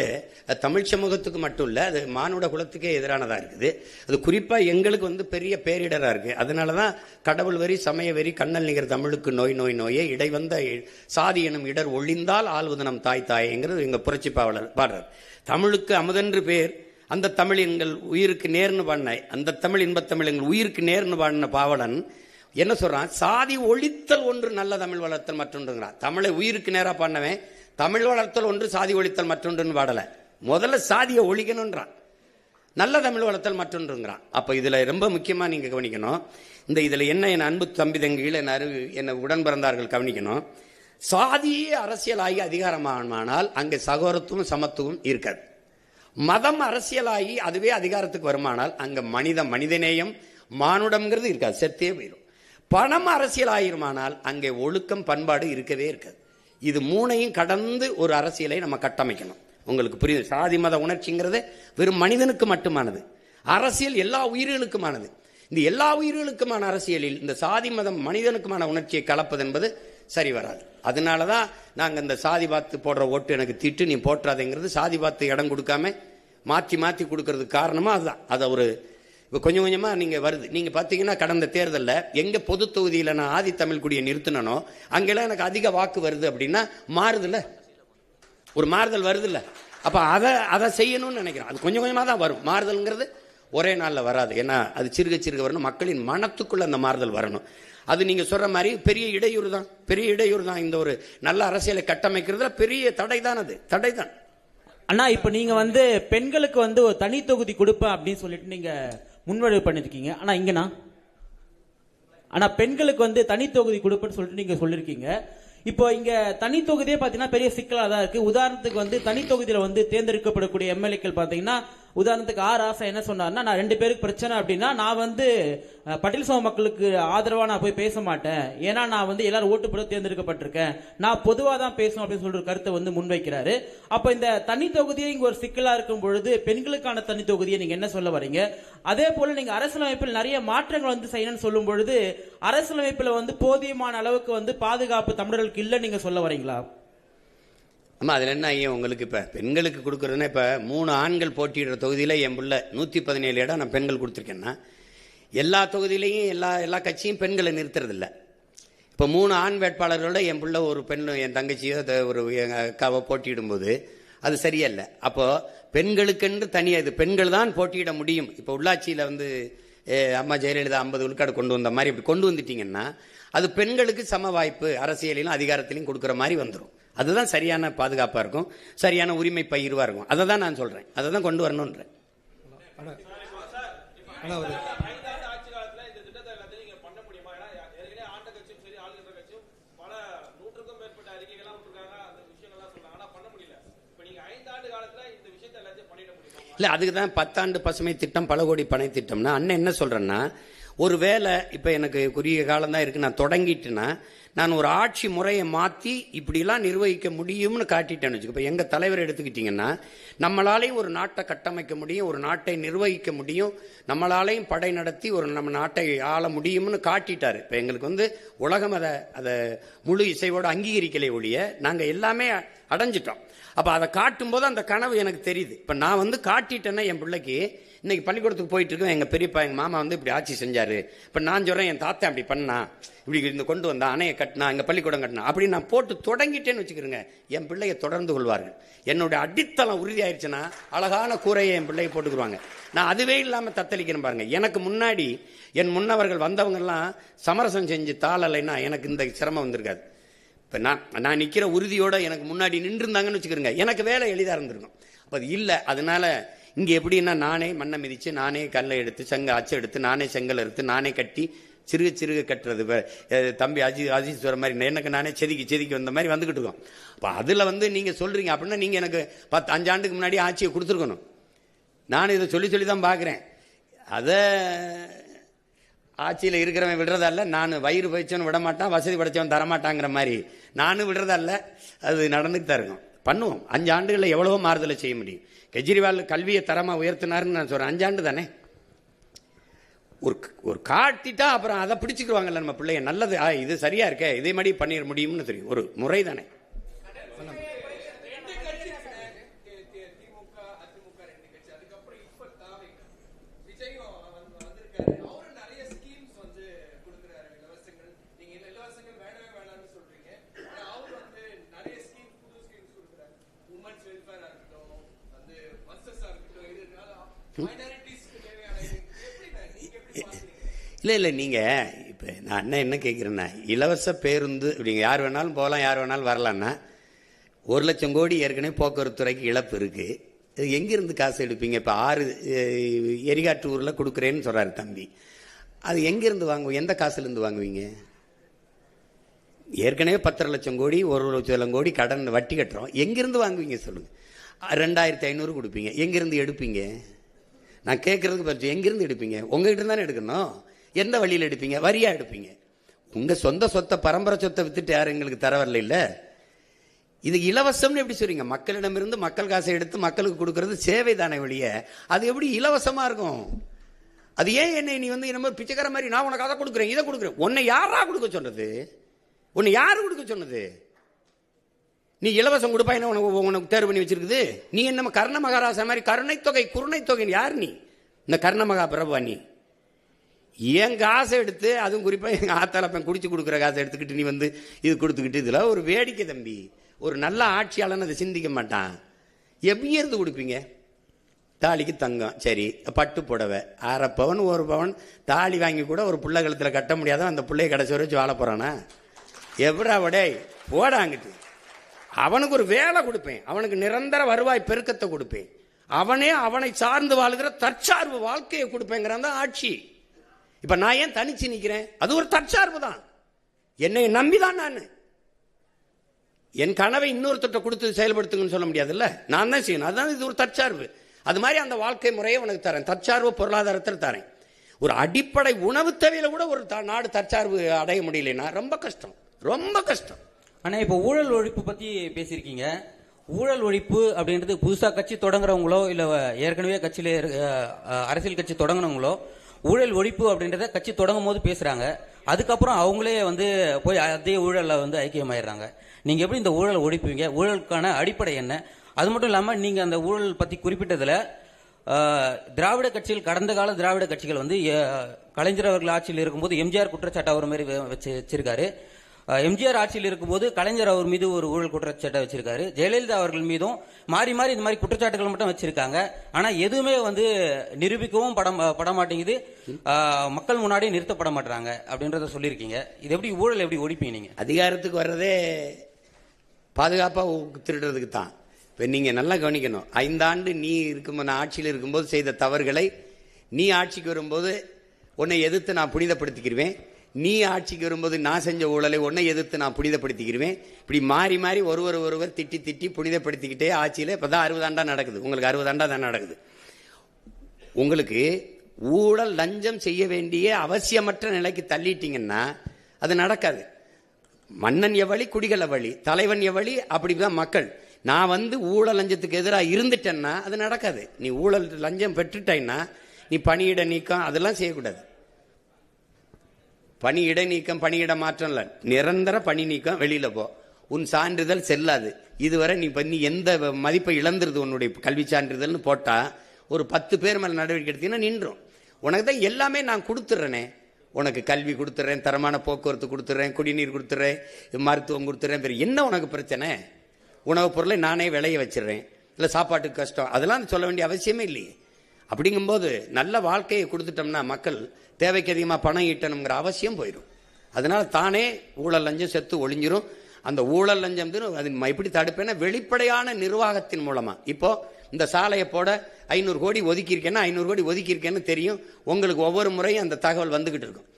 தமிழ் சமூகத்துக்கு மட்டும் இல்ல, அது மானுட குலத்துக்கே எதிரானதா இருக்குது. அது குறிப்பா எங்களுக்கு வந்து பெரிய பேரிடரா இருக்கு. அதனாலதான் கடவுள் வரி சமய வரி கண்ணல் நிகர் தமிழுக்கு நோயே இடை வந்த சாதி எனும் இடர் ஒழிந்தால் ஆள்வது நம் தாய்ங்கிறது எங்க புரட்சி பாடுறார். தமிழுக்கு அமுதென்று பேர், அந்த தமிழ் எங்கள் உயிருக்கு நேர்னு பாடின, அந்த தமிழ் இன்பத்தமிழ் எங்கள் உயிருக்கு நேர்னு பாடின பாவலன் என்ன சொல்றான்? சாதி ஒழித்தல் ஒன்று நல்ல தமிழ் வளர்த்தல் மற்றொன்றுங்கிறான். தமிழை உயிருக்கு நேரா பண்ணவன் தமிழ் வளர்த்தல் ஒன்று சாதி ஒழித்தல் மற்றொன்றுன்னு பாடல, முதல்ல சாதியை ஒழிக்கணும்ன்றான், நல்ல தமிழ் வளர்த்தல் மற்றொன்றுங்கிறான். அப்ப இதுல ரொம்ப முக்கியமா நீங்க கவனிக்கணும், இதுல என்ன என் அன்பு தம்பி தங்கிகள் என்ன உடன் பிறந்தார்கள் கவனிக்கணும். சாதியே அரசியலாகி அதிகாரமானால் அங்கே சகோதரத்துவம் சமத்துவம் இருக்காது. மதம் அரசியலாகி அதுவே அதிகாரத்துக்கு வருமானால் அங்க மனிதநேயம் மானுடம்ங்கிறது இருக்காது, செத்தே போயிடும். பணம் அரசியல் ஆயிருமானால் அங்கே ஒழுக்கம் பண்பாடு இருக்கவே இருக்காது. இது மூணையும் கடந்து ஒரு அரசியலை நம்ம கட்டமைக்கணும். உங்களுக்கு புரியுது? சாதி மத உணர்ச்சிங்கிறது வெறும் மனிதனுக்கு மட்டுமானது, அரசியல் எல்லா உயிர்களுக்குமானது. இந்த எல்லா உயிர்களுக்குமான அரசியலில் இந்த சாதி மதம் மனிதனுக்குமான உணர்ச்சியை கலப்பது என்பது சரி வராது. அதனாலதான் நாங்க இந்த சாதி பார்த்து போடுற ஓட்டு எனக்கு திட்டு நீ போட்டுறாதேங்கிறது, சாதி பார்த்து இடம் கொடுக்காம மாத்தி கொடுக்கறதுக்கு காரணமா அதுதான். அதை ஒரு கொஞ்சம் கொஞ்சமா நீங்க வருது. நீங்க பாத்தீங்கன்னா கடந்த தேர்தலில் எங்க பொது தொகுதியில நான் ஆதி தமிழ் குடியை நிறுத்தினோ அங்கெல்லாம் எனக்கு அதிக வாக்கு வருது அப்படின்னா மாறுதுல்ல, ஒரு மாறுதல் வருதுல்ல. அப்ப அதை செய்யணும்னு நினைக்கிறேன். அது கொஞ்சம் கொஞ்சமா தான் வரும். மாறுதல்ங்கிறது ஒரே நாள்ல வராது. ஏன்னா அது சிறுக வரணும், மக்களின் மனத்துக்குள்ள அந்த மாறுதல் வரணும். அது நீங்க சொல்ற மாதிரி பெரிய இடையூறு தான். இந்த ஒரு நல்ல அரசியலை கட்டமைக்கிறதுல பெரிய தடை தான். அண்ணா, இப்ப நீங்க வந்து பெண்களுக்கு வந்து ஒரு தனி தொகுதி கொடுப்பேன் அப்படின்னு சொல்லிட்டு நீங்க முன்வடிவு பண்ணிருக்கீங்க. ஆனா பெண்களுக்கு வந்து தனி தொகுதி கொடுப்பேன்னு சொல்லிட்டு நீங்க சொல்லிருக்கீங்க. இப்போ இங்க தனி தொகுதியே பாத்தீங்கன்னா பெரிய சிக்கலா தான் இருக்கு. உதாரணத்துக்கு வந்து தனி தொகுதியில வந்து தேர்ந்தெடுக்கப்படக்கூடிய எம்எல்ஏக்கள் பாத்தீங்கன்னா, உதாரணத்துக்கு ராசா என்ன சொன்னார்னா, நான் 2 பேருக்கு பிரச்சனை அப்படின்னா நான் வந்து பட்டியல் சமூக மக்களுக்கு ஆதரவா நான் போய் பேச மாட்டேன், ஏன்னா நான் வந்து எல்லாரும் ஓட்டு போட தேர்ந்தெடுக்கப்பட்டிருக்கேன், நான் பொதுவா தான் பேசணும் அப்படின்னு சொல்ற கருத்தை வந்து முன்வைக்கிறாரு. அப்ப இந்த தனி தொகுதியை இங்க ஒரு சிக்கலா இருக்கும் பொழுது பெண்களுக்கான தனி தொகுதியை நீங்க என்ன சொல்ல வரீங்க? அதே போல நீங்க அரசியலமைப்பில் நிறைய மாற்றங்கள் வந்து செய்யணும்னு சொல்லும் பொழுது அரசியலமைப்புல வந்து போதியமான அளவுக்கு வந்து பாதுகாப்பு தமிழர்களுக்கு இல்ல நீங்க சொல்ல வரீங்களா? ஆமா, அதுல என்ன ஐயா உங்களுக்கு இப்ப பெண்களுக்கு கொடுக்கறதுன்னா, இப்ப 3 ஆண்கள் போட்டியிடுற தொகுதியில என் புள்ள 117 இடம் நான் பெண்கள் கொடுத்துருக்கேன்னா, எல்லா தொகுதியிலையும் எல்லா கட்சியும் பெண்களை நிறுத்துறது இல்லை. இப்ப 3 ஆண் வேட்பாளர்களோட என் புள்ள ஒரு பெண், என் தங்கச்சியோ ஒரு அக்காவோ போட்டியிடும் போது அது சரியல்ல. அப்போ பெண்களுக்கென்று தனியாக இது பெண்கள் தான் போட்டியிட முடியும். இப்ப உள்ளாட்சியில வந்து அம்மா ஜெயலலிதா 50 விழுக்காடு கொண்டு வந்த மாதிரி இப்படி கொண்டு வந்துட்டீங்கன்னா அது பெண்களுக்கு சம வாய்ப்பு அரசியலிலும் அதிகாரத்திலையும் கொடுக்குற மாதிரி வந்துடும். அதுதான் சரியான பாதுகாப்பாக இருக்கும், சரியான உரிமை பகிர்வாக இருக்கும். அதை தான் நான் சொல்கிறேன், அதை தான் கொண்டு வரணுன்றேன். இல்லை, அதுக்கு தான் 10 ஆண்டு பசுமை திட்டம், பல கோடி பனை திட்டம்னா அண்ணன் என்ன சொல்கிறேன்னா, ஒரு வேலை இப்போ எனக்கு குறுகிய காலம் தான் இருக்குது, நான் தொடங்கிட்டுன்னா நான் ஒரு ஆட்சி முறையை மாற்றி இப்படிலாம் நிர்வகிக்க முடியும்னு காட்டிட்டேன்னு வச்சுக்கோ. இப்போ எங்கள் தலைவர் எடுத்துக்கிட்டிங்கன்னா நம்மளாலையும் ஒரு நாட்டை கட்டமைக்க முடியும், ஒரு நாட்டை நிர்வகிக்க முடியும், நம்மளாலையும் படை நடத்தி ஒரு நம்ம நாட்டை ஆள முடியும்னு காட்டிட்டாரு. இப்போ எங்களுக்கு வந்து உலகம் அதை முழு இசைவோடு அங்கீகரிக்கலை ஒழிய நாங்கள் எல்லாமே அடைஞ்சிட்டோம். அப்போ அதை காட்டும்போது அந்த கனவு எனக்கு தெரியுது. இப்போ நான் வந்து காட்டிட்டேன்னா என் பிள்ளைக்கு இன்னைக்கு பள்ளிக்கூடத்துக்கு போயிட்டு இருக்கோம், எங்கள் பெரியப்பா எங்கள் மாமா வந்து இப்படி ஆட்சி செஞ்சாரு, இப்போ நான் சொல்கிறேன் என் தாத்தா அப்படி பண்ணா, இப்படி இந்த கொண்டு வந்தா, அணையை கட்டினா, எங்கள் பள்ளிக்கூடம் கட்டினா, அப்படி நான் போட்டு தொடங்கிட்டேன்னு வச்சுக்கிறேங்க, என் பிள்ளையை தொடர்ந்து கொள்வார்கள். என்னுடைய அடித்தளம் உறுதியாயிருச்சுன்னா அழகான கூரையை என் பிள்ளையை போட்டுக்குருவாங்க. நான் அதுவே இல்லாமல் தத்தளிக்கிறேன் பாருங்க. எனக்கு முன்னாடி என் முன்னவர்கள் வந்தவங்கெல்லாம் சமரசம் செஞ்சு தாளலைன்னா எனக்கு இந்த சிரமம் வந்திருக்காது. இப்போ நான் நிற்கிற உறுதியோட எனக்கு முன்னாடி நின்றுருந்தாங்கன்னு வச்சுக்கிறேங்க, எனக்கு வேலை எளிதாக இருந்திருக்கும். அப்போ அது இல்லை. அதனால இங்கே எப்படின்னா நானே மண்ணை மிதித்து, நானே கல்லை எடுத்து, அச்சு எடுத்து, நானே செங்கல் எடுத்து, நானே கட்டி சிறுக சிறுக கட்டுறது. தம்பி அஜித் சொல்கிற மாதிரி எனக்கு நானே செதுக்கி வந்த மாதிரி வந்துக்கிட்டு இருக்கோம். அப்போ அதில் வந்து நீங்கள் சொல்கிறீங்க அப்படின்னா நீங்கள் எனக்கு 5 ஆண்டுக்கு முன்னாடி ஆட்சியை கொடுத்துருக்கணும். நான் இதை சொல்லி தான் பார்க்குறேன். அதை ஆட்சியில் இருக்கிறவன் விடுறதல்ல, நான் வயிறு பயிச்சவன் விட மாட்டான், வசதி படைச்சவன் தரமாட்டாங்கிற மாதிரி நானும் விடுறதல்ல. அது நடந்துட்டு தான் இருக்கும். பண்ணுவோம். 5 ஆண்டுகளில் எவ்வளவோ மாறுதலை செய்ய முடியும். கெஜ்ரிவால் கல்வியை தரமாக உயர்த்தினாருன்னு நான் சொல்கிறேன். 5 ஆண்டு தானே. ஒரு காட்டிட்டா அப்புறம் அதை பிடிச்சிக்குவாங்கல்ல நம்ம பிள்ளைய. நல்லது, இது சரியா இருக்க, இதே மாதிரி பண்ணிட முடியும்னு தெரியும். ஒரு முறை தானே. இல்லை நீங்கள் இப்போ நான் என்ன கேட்குறேன்னா, இலவச பேருந்து இப்படிங்க யார் வேணாலும் போகலாம், யார் வேணாலும் வரலான்னா 1,00,000 கோடி ஏற்கனவே போக்குவரத்து துறைக்கு இழப்பு இருக்குது. இது எங்கேருந்து காசு எடுப்பீங்க? இப்போ 6 எரிகாட்டு ஊரில் கொடுக்குறேன்னு சொல்கிறாரு தம்பி. அது எங்கேருந்து வாங்குவோம்? எந்த காசுலேருந்து வாங்குவீங்க? ஏற்கனவே 10,00,000 கோடி, 1,00,000 கோடி கடன் வட்டி கட்டுறோம். எங்கேருந்து வாங்குவீங்க சொல்லுங்கள்? 2,500 கொடுப்பீங்க. எங்கேருந்து எடுப்பீங்க? நான் கேட்குறதுக்கு பற்றி எங்கேருந்து எடுப்பீங்க? உங்ககிட்ட தானே எடுக்கணும். எந்த வழியில் எடுப்பீங்க? வரியா எடுப்பீங்க. உங்கள் சொந்த சொத்தை, பரம்பரை சொத்தை வித்துட்டு யாரும் எங்களுக்கு தர வரல. இல்லை, இது இலவசம்னு எப்படி சொல்றீங்க? மக்களிடமிருந்து மக்கள் காசை எடுத்து மக்களுக்கு கொடுக்கறது சேவை தானே வழிய, அது எப்படி இலவசமா இருக்கும்? அது ஏன் என்னை நீ வந்து நம்ம பிச்சைக்கார மாதிரி நான் உனக்கு அதை கொடுக்குறேன், இதை கொடுக்குறேன்? உன்னை யாரா கொடுக்க சொன்னது? உன்னை யாரு கொடுக்க சொன்னது? நீ இலவசம் கொடுப்பாயின்னு உனக்கு தேர்வு பண்ணி வச்சிருக்குது. நீ என்ன கர்ண மகாராசா மாதிரி கருணை தொகை குருணை தொகை? யார் நீ? இந்த கர்ண மகா பிரபா நீ? என் காசை எடுத்து, அதுவும் குறிப்பாக எங்கள் ஆத்தாலப்பன் குடிச்சு கொடுக்குற காசை எடுத்துக்கிட்டு நீ வந்து இது கொடுத்துக்கிட்டு, இதில் ஒரு வேடிக்கை தம்பி. ஒரு நல்ல ஆட்சியாளன்னு அதை சிந்திக்க மாட்டான். எப்படி இருந்து கொடுப்பீங்க? தாலிக்கு தங்கம், சரி, பட்டு புடவை 1/2 பவன் 1 பவன் தாலி வாங்கி கூட ஒரு பிள்ளை கழுத்தில் கட்ட முடியாத அந்த பிள்ளைய கடைசி வரைச்சு வாழ போகிறானா? எப்படா வடே போடாங்கிட்டு அவனுக்கு ஒரு வேலை கொடுப்பேன், அவனுக்கு நிரந்தர வருவாய் பெருக்கத்தை கொடுப்பேன், அவனை சார்ந்து வாழ்கிற தற்சார்பு வாழ்க்கையை கொடுப்பேங்கிறான் தான் ஆட்சி. இப்ப நான் ஏன் தனிச்சு நிக்கிறேன்? அது ஒரு தற்சார்பு தான். என்னை நம்பிதான் நான் என் கனவை இன்னொருத்தட்ட கொடுத்து செயல்படுத்துங்கன்னு சொல்ல முடியாதுல்ல, நான் தான் செய்யணும். அதுதான் இது ஒரு தற்சார்பு. அது மாதிரி அந்த வாழ்க்கை முறையை உனக்கு தரேன், தற்சார்பு பொருளாதாரத்தில் தரேன். ஒரு அடிப்படை உணவு தேவையில கூட ஒரு நாடு தற்சார்பு அடைய முடியலன்னா ரொம்ப கஷ்டம், ரொம்ப கஷ்டம். ஆனா இப்போ ஊழல் ஒழிப்பு பத்தி பேசியிருக்கீங்க. ஊழல் ஒழிப்பு அப்படின்றது புதுசா கட்சி தொடங்குறவங்களோ இல்ல ஏற்கனவே கட்சியில அரசியல் கட்சி தொடங்கினவங்களோ ஊழல் ஒழிப்பு அப்படின்றத கட்சி தொடங்கும் போது பேசுறாங்க. அதுக்கப்புறம் அவங்களே வந்து போய் அதே ஊழல்ல வந்து ஐக்கியமாயிடுறாங்க. நீங்க எப்படி இந்த ஊழல் ஒழிப்பீங்க? ஊழலுக்கான அடிப்படை என்ன? அது மட்டும் இல்லாம நீங்க அந்த ஊழல் பத்தி குறிப்பிட்டதுல திராவிட கட்சிகள், கடந்த கால திராவிட கட்சிகள் வந்து கலைஞர் அவர்கள் ஆட்சியில் இருக்கும்போது எம்ஜிஆர் குற்றச்சாட்டு அவர் மாதிரி வச்சிருக்காரு. எம்ஜிஆர் ஆட்சியில் இருக்கும்போது கலைஞர் அவர் மீது ஒரு ஊழல் குற்றச்சாட்டை வச்சிருக்காரு. ஜெயலலிதா அவர்கள் மீதும் மாறி மாறி இந்த மாதிரி குற்றச்சாட்டுகள் மட்டும் வச்சிருக்காங்க. ஆனா எதுவுமே வந்து நிரூபிக்கவும் பட மாட்டேங்குது, மக்கள் முன்னாடி நிறுத்தப்பட மாட்டாங்க அப்படின்றத சொல்லியிருக்கீங்க. இது எப்படி ஊழல் எப்படி ஒழிப்பீங்க நீங்க? அதிகாரத்துக்கு வர்றதே பாதுகாப்பா திருடுறதுக்கு தான். இப்ப நீங்க நல்லா கவனிக்கணும். 5 ஆண்டு நீ இருக்கும்போது, நான் ஆட்சியில் இருக்கும்போது செய்த தவறுகளை நீ ஆட்சிக்கு வரும்போது உன்னை எதிர்த்து நான் புனிதப்படுத்திக்கிருவேன். நீ ஆட்சிக்கு வரும்போது நான் செஞ்ச ஊழலை உன்னை எதிர்த்து நான் புனிதப்படுத்திக்கிருவேன். இப்படி மாறி மாறி ஒருவர் திட்டி திட்டி புனிதப்படுத்திக்கிட்டே ஆட்சியில் இப்பதான் 60 ஆண்டா நடக்குது. உங்களுக்கு 60 ஆண்டா தான் நடக்குது. உங்களுக்கு ஊழல் லஞ்சம் செய்ய வேண்டிய அவசியமற்ற நிலைக்கு தள்ளிட்டீங்கன்னா அது நடக்காது. மன்னன் எவ்வளி குடிகள் எவ்வளி, தலைவன் எவ்வளி, அப்படிதான் மக்கள். நான் வந்து ஊழல் லஞ்சத்துக்கு எதிராக இருந்துட்டேன்னா அது நடக்காது. நீ ஊழல் லஞ்சம் பெற்றுட்டேன்னா நீ பணியிட நீக்கம் அதெல்லாம் செய்யக்கூடாது. பணியிட நீக்கம், பணியிட மாற்றம் இல்லை, நிரந்தர பணி நீக்கம். வெளியில போ, உன் சான்றிதழ் செல்லாது. இதுவரை நீ எந்த மதிப்பை இழந்துருது உன்னுடைய கல்வி சான்றிதழ்னு போட்டா ஒரு 10 பேர் மேல நடவடிக்கை எடுத்தீங்கன்னா நின்றும். உனக்கு தான் எல்லாமே நான் கொடுத்துட்றேனே, உனக்கு கல்வி கொடுத்துட்றேன், தரமான போக்குவரத்து கொடுத்துட்றேன், குடிநீர் கொடுத்துட்றேன், மருத்துவம் கொடுத்துட்றேன். வேறு என்ன உனக்கு பிரச்சனை? உணவுப் பொருளை நானே விளைய வச்சிடறேன், இல்லை சாப்பாட்டுக்கு கஷ்டம், அதெல்லாம் சொல்ல வேண்டிய அவசியமே இல்லையே. அப்படிங்கும்போது நல்ல வாழ்க்கையை கொடுத்துட்டோம்னா மக்கள் தேவைக்கு அதிகமாக பணம் ஈட்டணுங்கிற அவசியம் போயிடும். அதனால தானே ஊழல் லஞ்சம் செத்து ஒளிஞ்சிரும். அந்த ஊழல் லஞ்சம் அது எப்படி தடுப்பேன்னா வெளிப்படையான நிர்வாகத்தின் மூலமா. இப்போ இந்த சாலையை போட 500 கோடி ஒதுக்கி இருக்கேன்னா 500 கோடி ஒதுக்கி இருக்கேன்னு தெரியும். உங்களுக்கு ஒவ்வொரு முறையும் அந்த தகவல் வந்துகிட்டு இருக்கும்.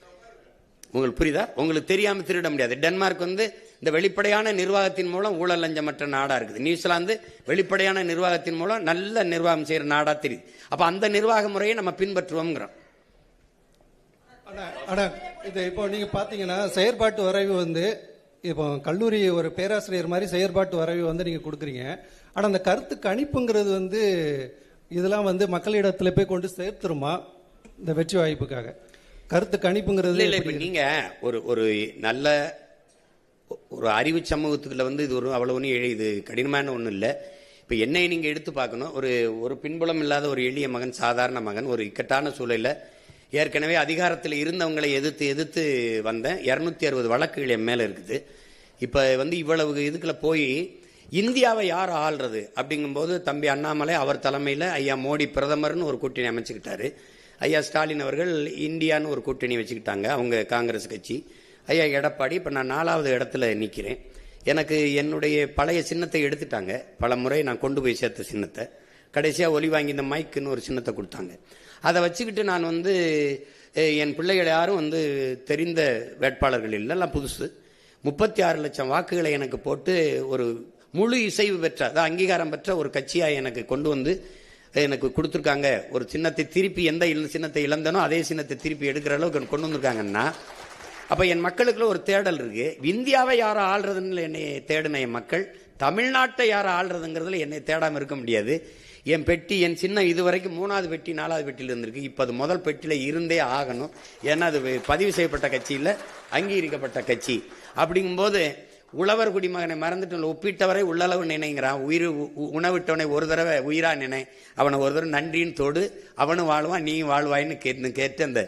உங்களுக்கு புரியுதா? உங்களுக்கு தெரியாம திருட முடியாது. டென்மார்க் வந்து இந்த வெளிப்படையான நிர்வாகத்தின் மூலம் ஊழல் லஞ்சமற்ற நாடா இருக்குது. நியூசிலாந்து வெளிப்படையான நிர்வாகத்தின் மூலம் நல்ல நிர்வாகம் செய்யற நாடா தெரியுது. அப்ப அந்த நிர்வாக முறையை நம்ம பின்பற்றுவோம்ங்கிறோம். இது இப்போ நீங்க பாத்தீங்கன்னா செயற்பாட்டு வரைவு வந்து இப்போ கல்லூரி ஒரு பேராசிரியர் மாதிரி செயற்பாட்டு வரைவு வந்து நீங்க கொடுக்குறீங்க. ஆனா அந்த கருத்து கணிப்புங்கிறது வந்து இதெல்லாம் வந்து மக்களிடத்துல போய் கொண்டு சேர்த்துருமா இந்த வெற்றி வாய்ப்புக்காக? கருத்து கணிப்புங்கிறது இல்ல. நீங்க ஒரு நல்ல ஒரு அறிவு சமூகத்துக்குள்ள வந்து இது ஒரு அவ்வளவு ஒன்றும் இது கடினமான ஒன்றும் இல்லை. இப்போ என்னை நீங்க எடுத்து பார்க்கணும். ஒரு பின்புலம் இல்லாத ஒரு எளிய மகன், சாதாரண மகன், ஒரு இக்கட்டான சூழலில் ஏற்கனவே அதிகாரத்தில் இருந்தவங்களை எதிர்த்து வந்தேன். 260 வழக்குகள் என் மேல இருக்குது. இப்போ வந்து இவ்வளவு இதுக்குள்ள போய் இந்தியாவை யார் ஆள்றது அப்படிங்கும்போது தம்பி அண்ணாமலை அவர் தலைமையில் ஐயா மோடி பிரதமர்னு ஒரு கூட்டணி அமைச்சுக்கிட்டாரு. ஐயா ஸ்டாலின் அவர்கள் இந்தியான்னு ஒரு கூட்டணி வச்சுக்கிட்டாங்க, அவங்க காங்கிரஸ் கட்சி. ஐயா எடப்பாடி, இப்போ நான் 4வது இடத்துல நிற்கிறேன். எனக்கு என்னுடைய பழைய சின்னத்தை எடுத்துட்டாங்க. பல முறை நான் கொண்டு போய் சேர்த்த சின்னத்தை கடைசியாக ஒலி வாங்கி இந்த மைக்குன்னு ஒரு சின்னத்தை கொடுத்தாங்க. அதை வச்சுக்கிட்டு நான் வந்து என் பிள்ளைகள் யாரும் வந்து தெரிந்த வேட்பாளர்கள் இல்லை, எல்லாம் புதுசு. 36 லட்சம் வாக்குகளை எனக்கு போட்டு ஒரு முழு இசைவு பெற்ற, அதாவது அங்கீகாரம் பெற்ற ஒரு கட்சியாக எனக்கு கொண்டு வந்து எனக்கு கொடுத்துருக்காங்க. ஒரு சின்னத்தை திருப்பி எந்த சின்னத்தை இழந்தனோ அதே சின்னத்தை திருப்பி எடுக்கிற அளவுக்கு கொண்டு வந்திருக்காங்கன்னா அப்ப என் மக்களுக்குள்ள ஒரு தேடல் இருக்கு. இந்தியாவை யாரை ஆள்றதுன்னு என்னை தேடின என் மக்கள் தமிழ்நாட்டை யாரை ஆள்றதுங்கிறதுல என்னை தேடாம இருக்க முடியாது. என் பெட்டி, என் சின்ன இதுவரைக்கும் 3வது பெட்டி 4வது பெட்டியில் இருந்திருக்கு. இப்போ அது முதல் பெட்டியில இருந்தே ஆகணும். ஏன்னா அது பதிவு செய்யப்பட்ட கட்சி இல்லை, அங்கீகரிக்கப்பட்ட கட்சி. அப்படிங்கும்போது உழவர் குடிமகனை மறந்துட்டு ஒப்பிட்டவரை உள்ளளவு நினைங்கிறான். உணவிட்டவனை ஒரு தடவை உயிரா நினை, அவனை ஒரு தடவை நன்றின்னு தொடு, அவனும் வாழ்வான் நீயும் வாழ்வாயின்னு கேட்டு அந்த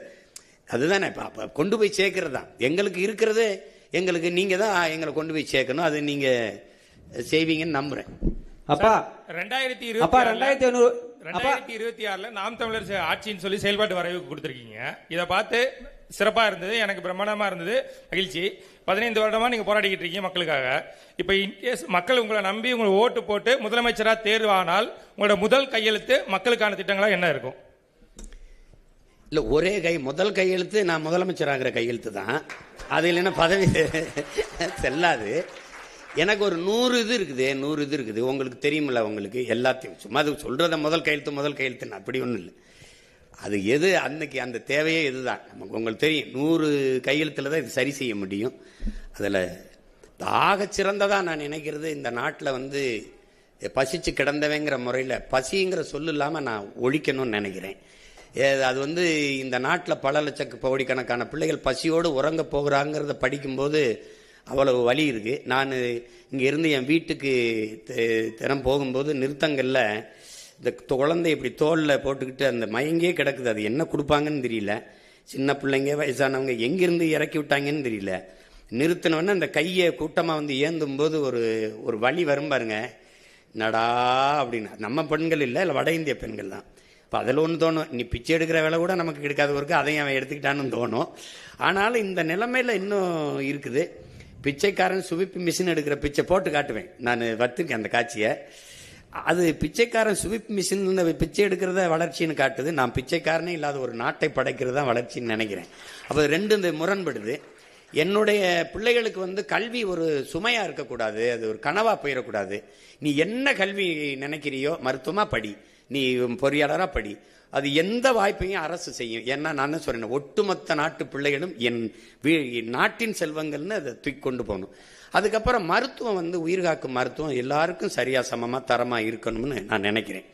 அதுதானே இப்போ கொண்டு போய் சேர்க்கறது தான் எங்களுக்கு இருக்கிறது. எங்களுக்கு நீங்க தான் எங்களை கொண்டு போய் சேர்க்கணும். அது நீங்க செய்வீங்கன்னு நம்புறேன். அப்பா 2026 நாம் தமிழர் ஆட்சின்னு சொல்லி செயல்பாட்டு வரைவு கொடுத்திருக்கீங்க. இதை பார்த்து சிறப்பா இருந்தது, எனக்கு பிரம்மாண்டமா இருந்தது, மகிழ்ச்சி. 15 வருடமா நீங்க போராடிக்கிட்டு இருக்கீங்க மக்களுக்காக. இப்ப இன்கேஸ் மக்கள் உங்களை நம்பி உங்களை ஓட்டு போட்டு முதலமைச்சரா தேர்வானால் உங்களோட முதல் கையெழுத்து மக்களுக்கான திட்டங்களா என்ன இருக்கும்? இல்ல, ஒரே முதல் கையெழுத்து நான் முதலமைச்சராகிற கையெழுத்து தான். அது இல்லைன்னா பதவி செல்லாது. எனக்கு ஒரு 100 இது இருக்குது. உங்களுக்கு தெரியுமில்ல, உங்களுக்கு எல்லாத்தையும் சும்மா அது சொல்றத முதல் கையெழுத்து அப்படி ஒன்றும் இல்லை. அது எது அன்னைக்கு அந்த தேவையே இதுதான். நமக்கு உங்களுக்கு தெரியும் 100 கையெழுத்துல தான் இது சரி செய்ய முடியும். அதில் ஆக சிறந்ததா நான் நினைக்கிறது, இந்த நாட்டில் வந்து பசிச்சு கிடந்தவங்கிற முறையில் பசிங்கிற சொல்லு இல்லாமல் நான் ஒழிக்கணும்னு நினைக்கிறேன். அது வந்து இந்த நாட்டில் பல கோடிக்கணக்கான பிள்ளைகள் பசியோடு உறங்க போகிறாங்கிறத படிக்கும்போது அவ்வளவு வலி இருக்கு. நான் இங்க இருந்து என் வீட்டுக்கு தினம் போகும்போது நிறுத்தங்கள்ல இந்த குழந்தை இப்படி தோல்ல போட்டுக்கிட்டு அந்த மயங்கே கிடக்குது. அது என்ன கொடுப்பாங்கன்னு தெரியல. சின்ன பிள்ளைங்க, வயசானவங்க எங்கிருந்து இறக்கி விட்டாங்கன்னு தெரியல. நிறுத்தினோன்னு அந்த கையை கூட்டமாக வந்து ஏந்தும் போது ஒரு வழி வரும் பாருங்க, நடா அப்படின்னு. நம்ம பெண்கள் இல்லை, இல்லை வட இந்திய பெண்கள் தான். இப்போ அதில் ஒன்று தோணும், நீ பிச்சை எடுக்கிற வேலை கூட நமக்கு கிடைக்காத ஒருக்கு, அதையும் அவன் எடுத்துக்கிட்டான்னு தோணும். ஆனாலும் இந்த நிலைமையில் இன்னும் இருக்குது. பிச்சைக்காரன் சுவிப்பு மிஷின் எடுக்கிற பிச்சை போட்டு காட்டுவேன், நான் வத்திருக்கேன் அந்த காட்சியை. அது பிச்சைக்காரன் சுவிப்பு மிஷின் பிச்சை எடுக்கிறத வளர்ச்சின்னு காட்டுது. நான் பிச்சைக்காரனே இல்லாத ஒரு நாட்டை படைக்கிறது தான் வளர்ச்சின்னு நினைக்கிறேன். அப்போ ரெண்டு இந்த முரண்படுது. என்னுடைய பிள்ளைகளுக்கு வந்து கல்வி ஒரு சுமையாக இருக்கக்கூடாது, அது ஒரு கனவாக போயிடக்கூடாது. நீ என்ன கல்வி நினைக்கிறியோ, மருத்துவமாக படி, நீ பொறியாளராக படி, அது எந்த வாய்ப்பையும் அரசு செய்யும். ஏன்னா நான் சொல்றேன், ஒட்டுமொத்த நாட்டு பிள்ளைகளும் என் நாட்டின் செல்வங்கள்னு அதை தூக்கி கொண்டு போகணும். அதுக்கப்புறம் மருத்துவம் வந்து உயிர்காக்கும் மருத்துவம் எல்லாருக்கும் சரியாக சமமாக தரமாக இருக்கணும்னு நான் நினைக்கிறேன்.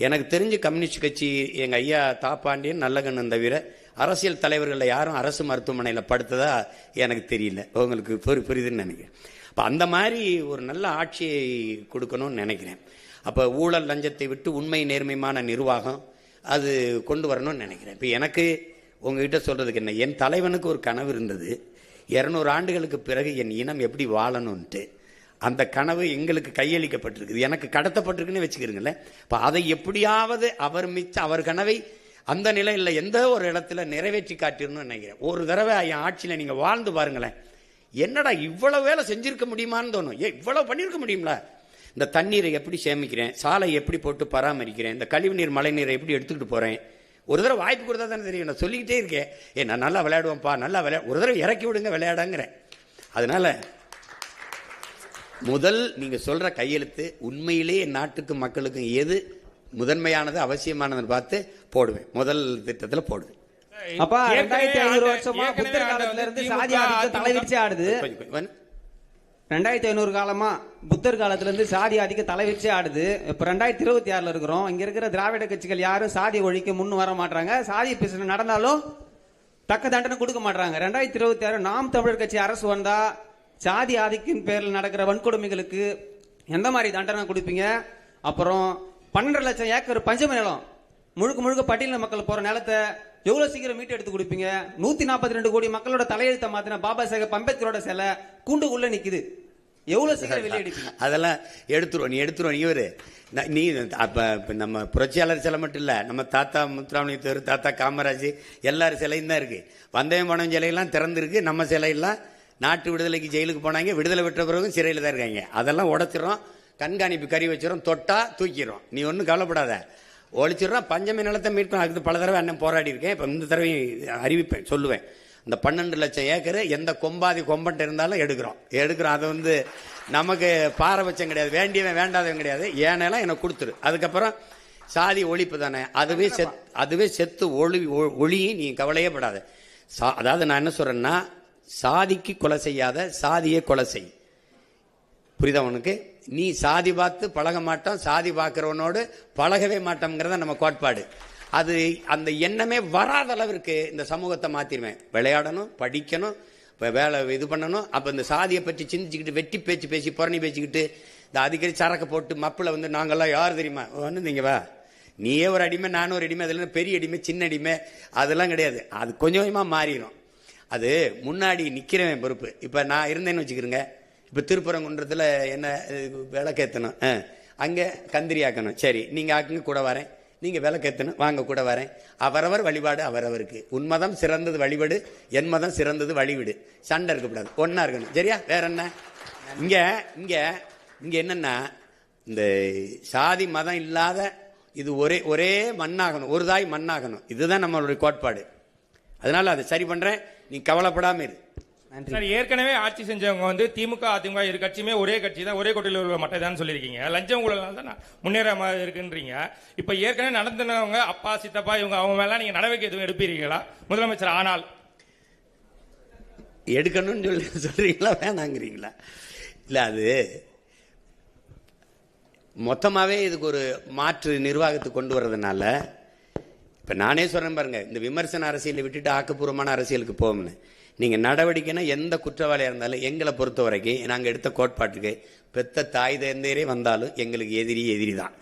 எனக்கு தெரிஞ்சு கம்யூனிஸ்ட் கட்சி எங்கள் ஐயா தாப்பாண்டியன் நல்லகண்ணன் தவிர அரசியல் தலைவர்களில் யாரும் அரசு மருத்துவமனையில் படுத்ததா எனக்கு தெரியல. உங்களுக்கு புரியுதுன்னு நினைக்கிறேன். அப்போ அந்த மாதிரி ஒரு நல்ல ஆட்சியை கொடுக்கணும்னு நினைக்கிறேன். அப்போ ஊழல் லஞ்சத்தை விட்டு உண்மை நேர்மையான நிர்வாகம் அது கொண்டு வரணும்னு நினைக்கிறேன். இப்போ எனக்கு உங்ககிட்ட சொல்கிறதுக்கு என்ன, என் தலைவனுக்கு ஒரு கனவு இருந்தது, 200 ஆண்டுகளுக்கு பிறகு என் இனம் எப்படி வாழணும்ன்ட்டு. அந்த கனவு எங்களுக்கு கையளிக்கப்பட்டிருக்குது, எனக்கு கடத்தப்பட்டிருக்குன்னு வச்சுக்கிறீங்களேன். இப்போ அதை எப்படியாவது அவர் கனவை அந்த நிலையில் எந்த ஒரு இடத்துல நிறைவேற்றி காட்டிடணும்னு நினைக்கிறேன். ஒரு தடவை என் ஆட்சியில் நீங்கள் வாழ்ந்து பாருங்களேன், என்னடா இவ்வளவு வேலை செஞ்சிருக்க முடியுமான்னு தோணும். இவ்வளவு பண்ணியிருக்க முடியுங்களா? இந்த தண்ணீரை எப்படி சேமிக்கிறேன், சாலை எப்படி போட்டு பராமரிக்கிறேன், இந்த கழிவுநீர் மழை நீரை எப்படி எடுத்துக்கிட்டு போகிறேன். ஒரு தடவை வாய்ப்பு கொடுத்தா தானே தெரியும். நான் சொல்லிக்கிட்டே இருக்கேன், நான் நல்லா விளையாடுவேன்ப்பா, நல்லா ஒரு தடவை இறக்கி விடுங்க விளையாடாங்கிறேன். அதனால முதல் நீங்க சொல்ற கையெழுத்து உண்மையிலேயே நாட்டுக்கு மக்களுக்கும் எது முதன்மையானது அவசியமானதுன்னு பார்த்து போடுவேன், முதல் திட்டத்தில் போடுவேன். அப்பா 2500 வருஷமா புத்தர் காலத்துல இருந்து சாதி ஆதிக்கம் தலைவிரிச்சு ஆடுது. 2500 காலமா புத்தர் காலத்துல இருந்து சாதி ஆதிக்க தலைவிரிச்சு ஆடுது. இப்ப 2026 இருக்கிறோம். இங்க இருக்கிற திராவிட கட்சிகள் யாரும் சாதி ஒழிக்க முன்னு வர மாட்டாங்க. சாதி பிரச்சனை நடந்தாலும் தக்க தண்டனை கொடுக்க மாட்டாங்க. 2026 நாம் தமிழர் கட்சி அரசு வந்தா சாதி ஆதிக்கின் பேரில் நடக்கிற வன்கொடுமைகளுக்கு எந்த மாதிரி தண்டனை கொடுப்பீங்க? அப்புறம் 12 லட்சம் ஏக்கர் பஞ்சம நிலம் முழுக்க பட்டியல மக்கள் போற நிலத்தை எவ்வளவு சீக்கிரம் மீட்டு எடுத்து கொடுப்பீங்க? 142 கோடி மக்களோட தலையெழுத்த மாத்தின பாபா சாஹேப் அம்பேத்கரோட சிலை கூண்டுக்குள்ள நிக்குது, எவ்வளவு சீக்கிரம் வெளியெடுப்பீங்க? அதெல்லாம் எடுத்துருவோம், நீ எடுத்துருவோம். இவரு நீ அப்ப நம்ம புரட்சியாளர் சிலை மட்டும் இல்ல, நம்ம தாத்தா முத்துராமலிங்க, தாத்தா காமராஜ் எல்லாரும் சிலையும் தான் இருக்கு. வந்தயம் போனவன் சிலையெல்லாம் திறந்துருக்கு. நம்ம சிலையெல்லாம் நாட்டு விடுதலைக்கு ஜெயிலுக்கு போனாங்க, விடுதலை பெற்ற பிறகு சிறையில் தான் இருக்காங்க. அதெல்லாம் உடைச்சிடறோம், கண்காணிப்பு கறி வச்சிடறோம், தொட்டா தூக்கிடுறோம். நீ ஒன்றும் கவலைப்படாத, ஒழிச்சிடறோம். பஞ்சமி நிலத்தை மீட்கணும். அதுக்கு பல தடவை அண்ணன் போராடி இருக்கேன். இப்போ இந்த தடவை அறிவிப்பேன், சொல்லுவேன். இந்த 12 லட்சம் ஏக்கர் எந்த கொம்பன்ட்டு இருந்தாலும் எடுக்கிறோம். அதை வந்து நமக்கு பாரபட்சம் கிடையாது, வேண்டியவன் வேண்டாதவன் கிடையாது. ஏனெல்லாம் எனக்கு கொடுத்துரு. அதுக்கப்புறம் சாதி ஒழிப்பு தானே, அதுவே செத்து ஒளி, நீ கவலையே படாத. அதாவது நான் என்ன சொல்றேன்னா, சாதிக்கு கொலை செய்யாத, சாதியை கொலை செய். புரியுதா உனக்கு? நீ சாதி பார்த்து பழக மாட்டோம், சாதி பார்க்கிறவனோடு பழகவே மாட்டோம்ங்கிறத நம்ம கோட்பாடு. அது அந்த எண்ணமே வராத அளவிற்கு இந்த சமூகத்தை மாத்திருவேன். விளையாடணும், படிக்கணும், வேலை இது பண்ணணும். அப்ப இந்த சாதியை பற்றி சிந்திச்சுக்கிட்டு வெட்டி பேச்சு பேசி புறணி பேசிக்கிட்டு இந்த அடிக்கடி சரக்க போட்டு மப்பில் வந்து நாங்கெல்லாம் யார் தெரியுமா வந்து நீங்க வா, நீயே ஒரு அடிமை, நானும் ஒரு அடிமை, அதில் பெரிய அடிமை சின்ன அடிமை அதெல்லாம் கிடையாது. அது கொஞ்சம் கொஞ்சமா மாறிடும். அது முன்னாடி நிக்கிறவன் பொறுப்பு. இப்ப நான் இருந்தேன்னு வச்சுக்கிறேங்க, இப்ப திருப்பரங்குன்றத்தில் என்ன விளக்கேற்றணும், அங்கே கந்திரி ஆக்கணும், சரி நீங்க ஆக்குங்க கூட வரேன், நீங்க விளக்கேற்றணும் வாங்க கூட வரேன். அவரவர் வழிபாடு அவரவருக்கு. உன் மதம் சிறந்தது வழிபாடு, என் மதம் சிறந்தது வழிவிடு. சண்டை இருக்கக்கூடாது, ஒன்னா இருக்கணும். சரியா? வேற என்ன? இங்க இங்க இங்க என்னன்னா, இந்த சாதி மதம் இல்லாத இது ஒரே மண்ணாகணும், ஒரு தாய் மண்ணாகணும். இதுதான் நம்மளுடைய கோட்பாடு. அதனால அதை சரி பண்றேன், நீ கவலைப்படாம இரு. சார், ஏற்கனவே ஆட்சி செஞ்சவங்க வந்து திமுக அதிமுக இரு கட்சியுமே ஒரே கட்சி தான், ஒரே கொட்டையில் உள்ள மட்டை தான் சொல்லியிருக்கீங்க. லஞ்சம் ஊழல் தான் முன்னேற இருக்குன்றீங்க. இப்ப ஏற்கனவே நடந்தவங்க அப்பா சித்தப்பா இவங்க அவங்க மேல நீங்க நடவடிக்கை எதுவும் எடுப்பீங்களா முதலமைச்சர் ஆனால்? எடுக்கணும்னு சொல்றீங்களா வேணாங்கிறீங்களா? இல்ல, அது மொத்தமாவே இதுக்கு ஒரு மாற்று நிர்வாகத்துக்கு கொண்டு வர்றதுனால இப்ப நானே சொல்றேன் பாருங்க, இந்த விமர்சன அரசியலை விட்டுட்டு ஆக்கப்பூர்வமான அரசியலுக்கு போகும்னு. நீங்க நடவடிக்கைன்னா எந்த குற்றவாளியா இருந்தாலும் எங்களை பொறுத்த வரைக்கும் நாங்க எடுத்த கோட்பாட்டுக்கு பெத்த தாய் தந்தையரே வந்தாலும் எங்களுக்கு எதிரி தான்.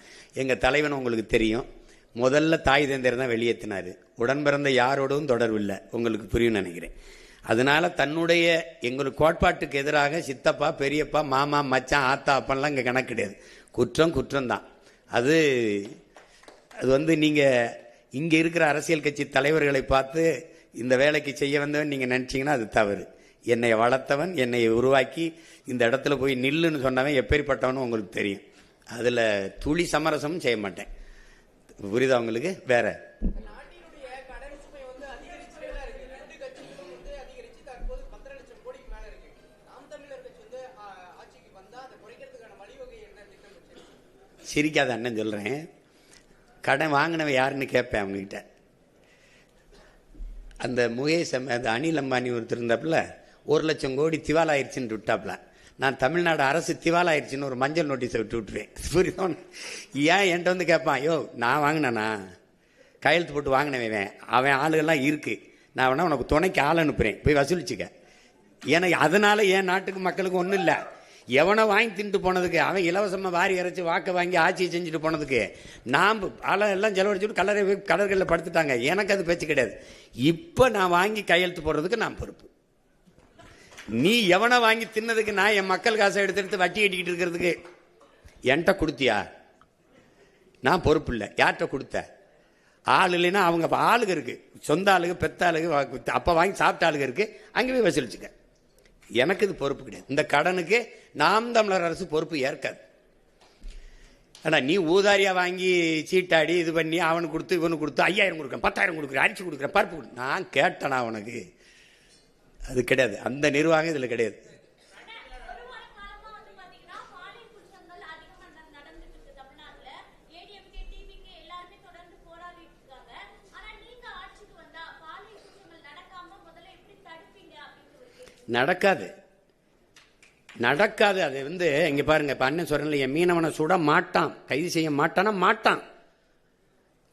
எங்க தலைவன் உங்களுக்கு தெரியும், முதல்ல தாய் தந்தையர் தான் வெளியேற்றினாரு. உடன் பிறந்த யாரோடும் தொடர்பு இல்லை, உங்களுக்கு புரியும் நினைக்கிறேன். அதனால தன்னுடைய எங்களுக்கு கோட்பாட்டுக்கு எதிராக சித்தப்பா, பெரியப்பா, மாமா, மச்சான், ஆத்தா, அப்பன்லாம் இங்கே கணக்கு கிடையாது. குற்றம் தான். அது வந்து நீங்கள் இங்கே இருக்கிற அரசியல் கட்சி தலைவர்களை பார்த்து இந்த வேலைக்கு செய்ய வந்தவன் நீங்கள் நினச்சிங்கன்னா அது தவறு. என்னை வளர்த்தவன், என்னை உருவாக்கி இந்த இடத்துல போய் நில்லுன்னு சொன்னவன் எப்பேற்பட்டவனும் உங்களுக்கு தெரியும். அதில் துளி சமரசமும் செய்ய மாட்டேன். புரியுதா உங்களுக்கு? வேற சிரிக்காத அண்ணன் சொல்கிறேன். கடன் வாங்கினவன் யாருன்னு கேட்பேன் அவங்ககிட்ட. அந்த முகேஷ், அந்த அனில் அம்பானி ஒருத்தர் இருந்தாப்புல 1,00,000 கோடி திவாலாயிருச்சுன்னு விட்டாப்புல. நான் தமிழ்நாடு அரசு திவாலாயிருச்சுன்னு ஒரு மஞ்சள் நோட்டீஸை விட்டுருவேன். புரியுதா? ஏன் என்கிட்ட வந்து கேட்பான், ஐயோ நான் வாங்கினேண்ணா, கையெழுத்து போட்டு வாங்கினவன், அவன் ஆளுகள்லாம் இருக்கு, நான் வேணா உனக்கு துணைக்கு ஆள் அனுப்புகிறேன், போய் வசூலிச்சுக்க. எனக்கு அதனால என் நாட்டுக்கு மக்களுக்கு ஒன்றும் இல்லை. எவனை வாங்கி தின்ட்டு போனதுக்கு, அவன் இலவசமாக வாரி இறைச்சி வாக்கை வாங்கி ஆட்சியை செஞ்சுட்டு போனதுக்கு நாம் எல்லாம் செலவழிச்சுட்டு கடற்கரையில் படுத்துட்டாங்க. எனக்கு அது பேச்சு கிடையாது. இப்போ நான் வாங்கி கையெழுத்து போடுறதுக்கு நான் பொறுப்பு. நீ எவனை வாங்கி தின்னதுக்கு நான் என் மக்கள் காசை எடுத்து வட்டி கட்டிக்கிட்டு இருக்கிறதுக்கு என்கிட்ட கொடுத்தியா? நான் பொறுப்பு இல்லை. யார்கிட்ட கொடுத்த? ஆள் இல்லைன்னா அவங்க ஆளுங்க இருக்கு, சொந்த ஆளுங்க, பெத்த ஆளுங்க, அப்போ வாங்கி சாப்பிட்ட ஆளுங்க இருக்கு, அங்கே போய் வசூலிச்சுக்க. எனக்கு இது பொறுப்பு கிடையாது. இந்த கடனுக்கு நாம் தமிழர் அரசு பொறுப்பு ஏற்காது. ஆனால் நீ ஊதாரியா வாங்கி சீட்டாடி இது பண்ணி அவனுக்கு கொடுத்து இவனுக்கு கொடுத்து 5,000 கொடுக்குறேன், 10,000 கொடுக்குறேன், அரிசி கொடுக்குறேன், பருப்பு கொடு, நான் கேட்டேனா உனக்கு? அது கிடையாது. அந்த நிர்வாகம் இதில் கிடையாது. நடக்காது. அது வந்து இங்க பாருங்க, இப்ப அண்ணன் சொல்றேன், என் மீனவனை சுட மாட்டான், கைது செய்ய மாட்டானா மாட்டான்.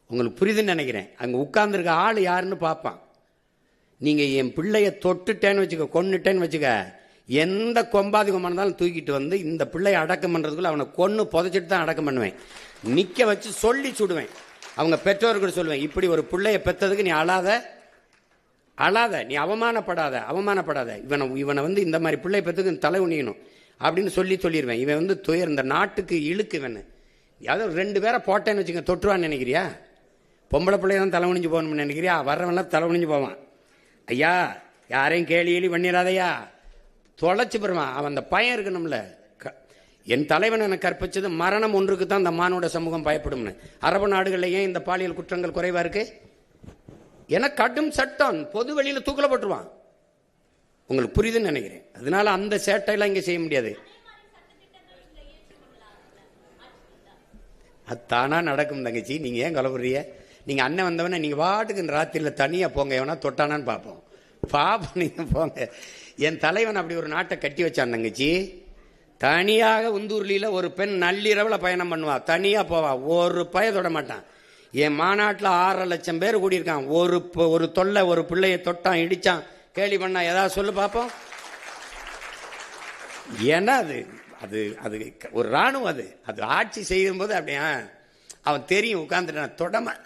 உங்களுக்கு புரியுதுன்னு நினைக்கிறேன். அங்க உட்கார்ந்துருக்க ஆள் யாருன்னு பார்ப்பான். நீங்க என் பிள்ளைய தொட்டுட்டேன்னு வச்சுக்க, கொன்னுட்டேன்னு வச்சுக்க, எந்த கொம்பாதிகமாக இருந்தாலும் தூக்கிட்டு வந்து இந்த பிள்ளைய அடக்கம் பண்றதுக்குள்ள அவனை கொன்னு புதைச்சிட்டு தான் அடக்கம் பண்ணுவேன். நிக்க வச்சு சொல்லி சுடுவேன். அவங்க பெற்றோர்கள் சொல்லுவேன், இப்படி ஒரு பிள்ளைய பெற்றதுக்கு நீ அழாத, நீ அவமானப்படாத, இவனை வந்து இந்த மாதிரி பிள்ளை பெற்றுக்கு தலை உணியணும் அப்படின்னு சொல்லிடுவேன். இவன் வந்து துயர் இந்த நாட்டுக்கு இழுக்கு. இவன் யாவது 2 பேரை போட்டேன்னு வச்சுக்க, தொற்றுவான்னு நினைக்கிறியா? பொம்பளை பிள்ளைய தான் தலை உணிஞ்சு போகணும்னு நினைக்கிறியா? வர்றவன்லாம் தலை உணிஞ்சு போவான். ஐயா யாரையும் கேலி பண்ணிடாதையா, தொலைச்சு பெறுவான். அவன் அந்த பயம் இருக்கணும்ல. என் தலைவன் எனக்கு கற்பிச்சது மரணம் ஒன்றுக்கு தான் இந்த மானுட சமூகம் பயப்படும்னு. அரபு நாடுகளில் ஏன் இந்த பாலியல் குற்றங்கள் குறைவா இருக்கு? என கடும் சட்டம், பொது வெளியில தூக்கல போட்டுருவான். உங்களுக்கு புரியுதுன்னு நினைக்கிறேன். அதனால அந்த சேட்டையெல்லாம் இங்க செய்ய முடியாது. அது தானா நடக்கும் தங்கச்சி. நீங்க ஏன் கலவுறீங்க? நீங்க அண்ணன் வந்தவன நீங்க பாட்டுக்கு ராத்திரியில தனியா போங்க, எவனா தொட்டானான்னு பாப்போம். நீங்க போங்க. என் தலைவன் அப்படி ஒரு நாட்டை கட்டி வச்சான் தங்கச்சி. தனியாக உந்தூர்லியில ஒரு பெண் நள்ளிரவுல பயணம் பண்ணுவா, தனியா போவா, ஒரு பய தொட மாட்டான். என் மாநாட்டில் 6.5 லட்சம் பேர் கூடியிருக்கான். ஒரு தொல்லை, ஒரு பிள்ளைய தொட்டான், இடிச்சான், கேலி பண்ணா, ஏதாவது சொல்லு பார்ப்போம். ஏன்னா அது அது ஒரு ராணுவம். அது ஆட்சி செய்யும் போது அப்படியா அவன் தெரியும், உட்கார்ந்துட்டான் தொடம.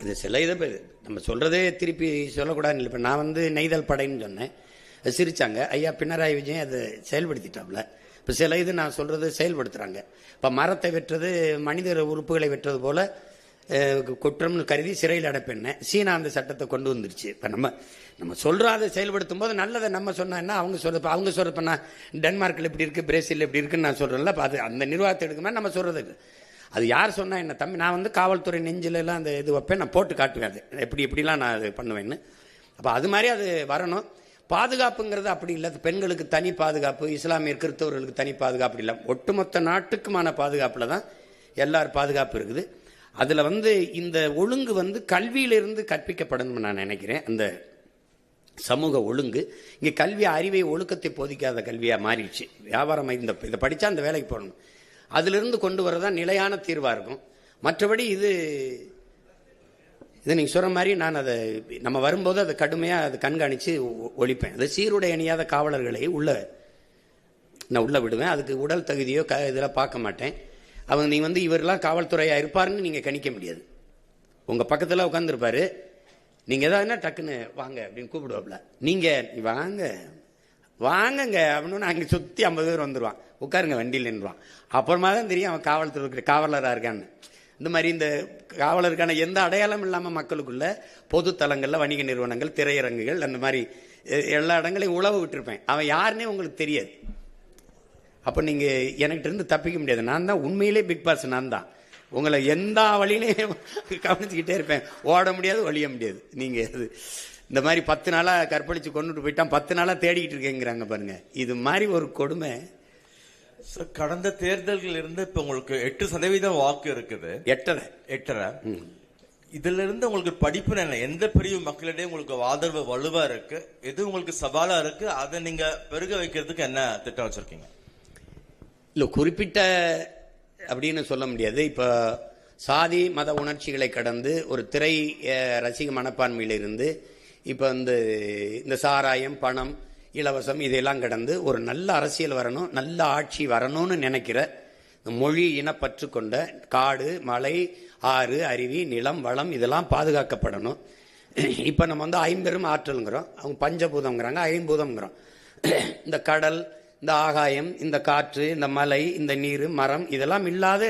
இது சில இதை நம்ம சொல்றதே திருப்பி சொல்லக்கூடாதுன்னு. இப்போ நான் வந்து நெய்தல் படைன்னு சொன்னேன், சிரிச்சாங்க. ஐயா பினராயி விஜயன் அதை செயல்படுத்திட்டாப்ல. இப்போ சில இது நான் சொல்றது செயல்படுத்துறாங்க. இப்போ மரத்தை வெட்டுறது மனித உறுப்புகளை வெட்டுறது போல குற்றம்னு கருதி சிறையில் அடைப்பேன். சீனா அந்த சட்டத்தை கொண்டு வந்துருச்சு. இப்போ நம்ம சொல்றோம், அதை செயல்படுத்தும் போது நல்லதை நம்ம சொன்னா அவங்க சொல்றது நான் டென்மார்க்கில் இப்படி இருக்கு, பிரேசில் இப்படி இருக்குன்னு நான் சொல்றேன்ல. அது அந்த நிர்வாகத்தை எடுக்குமா நம்ம சொல்றது. அது யார் சொன்னா என்ன தம்பி, நான் வந்து காவல்துறை நெஞ்சில எல்லாம் அந்த இது வைப்பேன், நான் போட்டு காட்டுவேன் அது எப்படிலாம் நான் அது பண்ணுவேன்னு. அப்போ அது மாதிரி அது வரணும். பாதுகாப்புங்கிறது அப்படி இல்லை. பெண்களுக்கு தனி பாதுகாப்பு, இஸ்லாமியர் கிறிஸ்தவர்களுக்கு தனி பாதுகாப்பு இல்லை. ஒட்டுமொத்த நாட்டுக்குமான பாதுகாப்புல தான் எல்லாரும் பாதுகாப்பு இருக்குது. அதுல வந்து இந்த ஒழுங்கு வந்து கல்வியிலிருந்து கற்பிக்கப்படணும்னு நான் நினைக்கிறேன். அந்த சமூக ஒழுங்கு இங்க கல்வி அறிவை ஒழுக்கத்தை போதிக்காத கல்வியா மாறிடுச்சு. வியாபாரம் இதை படிச்சா அந்த வேலைக்கு போகணும், அதிலிருந்து கொண்டு வரதான் நிலையான தீர்வா இருக்கும். மற்றபடி இதை நீங்கள் சொல்கிற மாதிரி நான் அதை நம்ம வரும்போது அதை கடுமையாக அதை கண்காணித்து ஒழிப்பேன். அது சீருடை அணியாத காவலர்களை நான் உள்ள விடுவேன். அதுக்கு உடல் தகுதியோ இதெல்லாம் பார்க்க மாட்டேன். அவங்க நீங்கள் வந்து இவரெல்லாம் காவல்துறையாக இருப்பாருன்னு நீங்கள் கணிக்க முடியாது. உங்கள் பக்கத்தில் உட்காந்துருப்பாரு, நீங்கள் எதாவதுன்னா டக்குன்னு வாங்க அப்படின்னு கூப்பிடுவாப்புல. நீங்கள் வாங்கங்க அப்படின்னு அங்கே சுற்றி 50 பேர் வந்துடுவான், உட்காருங்க வண்டியில் நின்றுவான். அப்புறமா தான் தெரியும் அவன் காவல்துறை காவலராக இருக்கான்னு. இந்த மாதிரி இந்த காவலருக்கான எந்த அடையாளம் இல்லாமல் மக்களுக்குள்ள பொது தலங்களில், வணிக நிறுவனங்கள், திரையரங்குகள், அந்த மாதிரி எல்லா இடங்களையும் உழவு விட்டுருப்பேன். அவன் யாருன்னே உங்களுக்கு தெரியாது. அப்போ நீங்கள் எனக்கிட்ட இருந்து தப்பிக்க முடியாது. நான் தான் உண்மையிலே பிக் பாஸ். நான் தான் உங்களை எந்த வழியிலையும் கவனிச்சுக்கிட்டே இருப்பேன். ஓட முடியாது, ஒழிய முடியாது. நீங்கள் அது இந்த மாதிரி 10 நாளாக கற்பழித்து கொண்டுட்டு போயிட்டான், 10 நாளாக தேடிக்கிட்டு இருக்கேங்கிறாங்க பாருங்க. இது மாதிரி ஒரு கொடுமை. கடந்த தேர்தல்கள் இருந்து இப்ப உங்களுக்கு 8% வாக்கு இருக்குது. 8.5 இதுல இருந்து உங்களுக்கு படிப்பு என்ன, எந்த பிரிவு மக்களிடையே உங்களுக்கு ஆதரவு வலுவா இருக்கு, எது உங்களுக்கு சவாலா இருக்கு, அதை நீங்க பெருக வைக்கிறதுக்கு என்ன திட்டம் வச்சிருக்கீங்க? இல்லை, குறிப்பிட்ட அப்படின்னு சொல்ல முடியாது. இப்போ சாதி மத உணர்ச்சிகளை கடந்து ஒரு திரை ரசிக மனப்பான்மையிலிருந்து இப்போ இந்த சாராயம், பணம், இலவசம் இதெல்லாம் கடந்து ஒரு நல்ல அரசியல் வரணும், நல்ல ஆட்சி வரணும்னு நினைக்கிற மொழி இனப்பற்று கொண்ட காடு, மலை, ஆறு, அருவி, நிலம், வளம் இதெல்லாம் பாதுகாக்கப்படணும். இப்போ நம்ம ஐம்பெரும் ஆற்றலுங்கிறோம், அவங்க பஞ்சபூதம்ங்கிறாங்க, ஐம்பூதம்ங்கிறோம். இந்த கடல், இந்த ஆகாயம், இந்த காற்று, இந்த மலை, இந்த நீர், மரம் இதெல்லாம் இல்லாத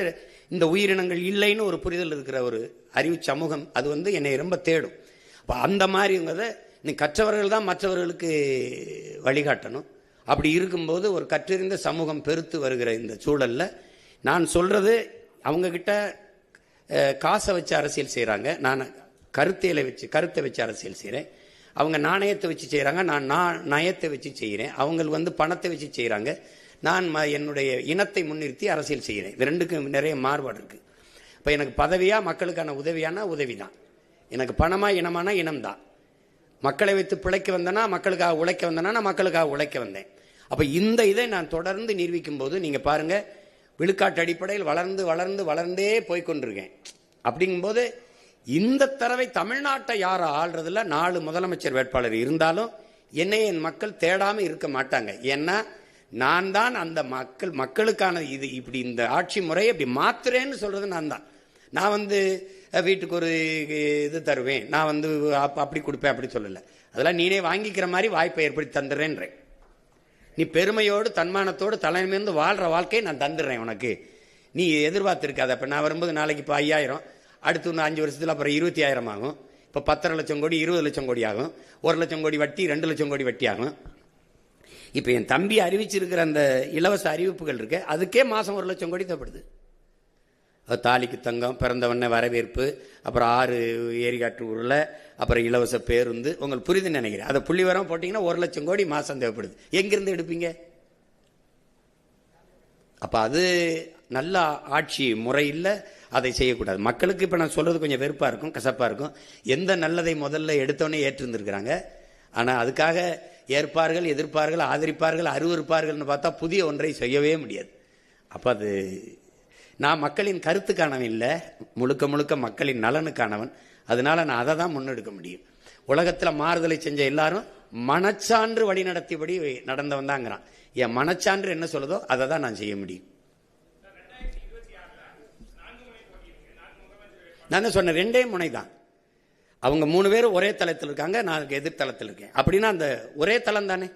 இந்த உயிரினங்கள் இல்லைன்னு ஒரு புரிதல் இருக்கிற ஒரு அறிவு சமூகம் அது என்னை ரொம்ப தேடும். அப்போ அந்த மாதிரிங்கிறத நீ கற்றவர்கள் தான் மற்றவர்களுக்கு வழிகாட்டணும். அப்படி இருக்கும்போது ஒரு கற்றறிந்த சமூகம் பெருத்து வருகிற இந்த சூழலில் நான் சொல்றது அவங்கக்கிட்ட காசை வச்சு அரசியல் செய்கிறாங்க, நான் கருத்தை வச்சு அரசியல் செய்கிறேன். அவங்க நாணயத்தை வச்சு செய்கிறாங்க, நான் நயத்தை வச்சு செய்கிறேன். அவங்க பணத்தை வச்சு செய்கிறாங்க, நான் என்னுடைய இனத்தை முன்னிறுத்தி அரசியல் செய்கிறேன். இது ரெண்டுக்கும் நிறைய மாறுபாடு இருக்குது. இப்போ எனக்கு பதவியா மக்களுக்கான உதவியானா உதவி தான், எனக்கு பணமா இனமானா இனம்தான். மக்களை வைத்து பிழைக்க வந்தேன்னா, மக்களுக்காக உழைக்க வந்தேன்னா நான் மக்களுக்காக உழைக்க வந்தேன். அப்போ இந்த இதை நான் தொடர்ந்து நிரூபிக்கும் போது நீங்கள் பாருங்கள், விழுக்காட்டு அடிப்படையில் வளர்ந்தே போய்கொண்டிருக்கேன். அப்படிங்கும்போது இந்த தடவை தமிழ்நாட்டை யாரை ஆள்றதுல 4 முதலமைச்சர் வேட்பாளர் இருந்தாலும் என்னை என் மக்கள் தேடாமல் இருக்க மாட்டாங்க. ஏன்னா நான் தான் அந்த மக்களுக்கான இது இப்படி இந்த ஆட்சி முறையை இப்படி மாத்துறேன்னு சொல்றது நான் தான். நான் வீட்டுக்கு ஒரு இது தருவேன், நான் அப்படி கொடுப்பேன் அப்படி சொல்லலை. அதெல்லாம் நீனே வாங்கிக்கிற மாதிரி வாய்ப்பை ஏற்படுத்தி தந்துடுறேன்றேன். நீ பெருமையோடு தன்மானத்தோடு தலைமையிலிருந்து வாழ்கிற வாழ்க்கையை நான் தந்துடுறேன் உனக்கு, நீ எதிர்பார்த்துருக்காது. அப்போ நான் வரும்போது நாளைக்கு இப்போ 5000, அடுத்து இன்னும் 5 வருஷத்தில் அப்புறம் 25,000 ஆகும். இப்போ 10.5 லட்சம் கோடி 20 லட்சம் கோடி ஆகும். 1 லட்சம் கோடி வட்டி 2 லட்சம் கோடி வட்டி ஆகும். இப்போ என் தம்பி அறிவிச்சிருக்கிற அந்த இலவச அறிவிப்புகள் இருக்கு, அதுக்கே மாதம் 1 லட்சம் கோடி தேவைப்படுது. தாலிக்கு தங்கம், பிறந்தவண்ண வரவேற்பு, அப்புறம் 6 ஏரிகாட்டு ஊரில், அப்புறம் இலவச பேருந்து. உங்களுக்கு புரியுதுன்னு நினைக்கிறேன். அதை புள்ளி வரம் போட்டிங்கன்னா 1 லட்சம் கோடி மாதம் தேவைப்படுது. எங்கிருந்து எடுப்பீங்க? அப்போ அது நல்ல ஆட்சி முறை இல்லை, அதை செய்யக்கூடாது. மக்களுக்கு இப்போ நான் சொல்றது கொஞ்சம் வெறுப்பாக இருக்கும், கசப்பாக இருக்கும். எந்த நல்லதை முதல்ல எடுத்தோடனே ஏற்றிருந்துருக்கிறாங்க. ஆனால் அதுக்காக ஏற்பார்கள், எதிர்ப்பார்கள், ஆதரிப்பார்கள், அருவருப்பார்கள்னு பார்த்தா புதிய ஒன்றை செய்யவே முடியாது. அப்போ அது நான் மக்களின் கருத்துக்கானவன் இல்லை, முழுக்க மக்களின் நலனுக்கானவன். அதனால நான் அதை தான் முன்னெடுக்க முடியும். உலகத்தில் மாறுதலை செஞ்ச எல்லாரும் மனச்சான்று வழி நடத்தியபடி நடந்தவன் தாங்கிறான். என் மனச்சான்று என்ன சொல்லுதோ அதை தான் நான் செய்ய முடியும். நான் சொன்ன 2 முனை தான். அவங்க 3 பேரும் ஒரே தளத்தில் இருக்காங்க, நான் எதிர்த்தளத்தில் இருக்கேன். அப்படின்னா அந்த ஒரே தளம் தானே.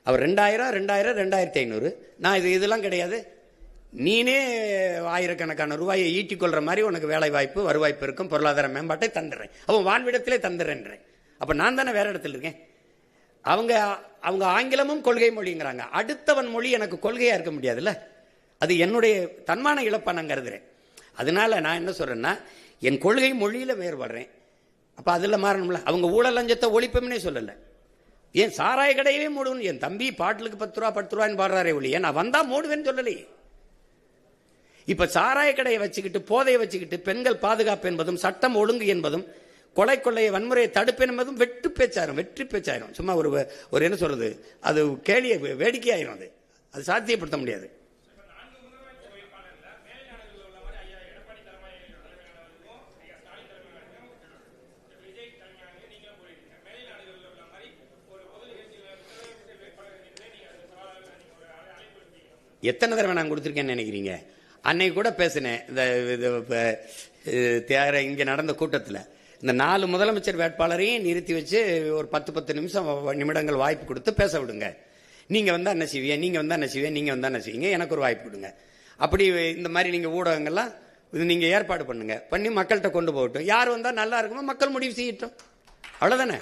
அவர் 2000, 2500, நான் இதெல்லாம் கிடையாது. நீனே ஆயிரக்கணக்கான ரூபாயை ஈட்டிக்கொள்ற மாதிரி உனக்கு வேலை வாய்ப்பு, வருவாய் பெருக்கும், பொருளாதார மேம்பாட்டை தந்துடுறேன். அவன் வாழ்விடத்திலே தந்துடுறேன்றேன். அப்ப நான் தானே வேற இடத்துல இருக்கேன். அவங்க ஆங்கிலமும் கொள்கை மொழிங்கிறாங்க. அடுத்தவன் மொழி எனக்கு கொள்கையா இருக்க முடியாதுல்ல. அது என்னுடைய தன்மான இழப்பா நான் கருதுறேன். அதனால நான் என்ன சொல்றேன்னா, என் கொள்கை மொழியில வேறுபடுறேன். அப்ப அதுல மாறணும்ல. அவங்க ஊழல் லஞ்சத்தை ஒழிப்பும்னே சொல்லல. ஏன் சாராய கடையவே மூடுவேன்? என் தம்பி பாட்டிலுக்கு 10 ரூபான்னு பாடுறாரே ஒழிய நான் வந்தா மூடுவேன்னு சொல்லலையே. இப்ப சாராய கடையை வச்சுக்கிட்டு, போதையை வச்சுக்கிட்டு, பெண்கள் பாதுகாப்பு என்பதும், சட்டம் ஒழுங்கு என்பதும், கொலை கொள்ளையை வன்முறையை தடுப்பேன் என்பதும் வெற்றி பேச்சாயிரும். சும்மா ஒரு என்ன சொல்றது, அது கேலிய வேடிக்கை ஆயிரும். அது சாத்தியப்படுத்த முடியாது. எத்தனை தடவை நான் கொடுத்துருக்கேன்னு நினைக்கிறீங்க? அன்னைக்கு கூட பேசினேன் இங்கே நடந்த கூட்டத்தில். இந்த 4 முதலமைச்சர் வேட்பாளரையும் நிறுத்தி வச்சு ஒரு 10 நிமிடங்கள் வாய்ப்பு கொடுத்து பேச விடுங்க. நீங்கள் வந்தால் என்ன செய்வீங்க, நீங்கள் வந்தால் என்ன செய்வீங்க, நீங்கள் வந்தால் என்ன செய்வீங்க, எனக்கு ஒரு வாய்ப்பு கொடுங்க. அப்படி இந்த மாதிரி நீங்கள் ஊடகங்கள்லாம் இது நீங்கள் ஏற்பாடு பண்ணுங்க, பண்ணி மக்கள்கிட்ட கொண்டு போகட்டும். யார் வந்தால் நல்லா இருக்குமோ மக்கள் முடிவு செய்யட்டும், அவ்வளோதானே.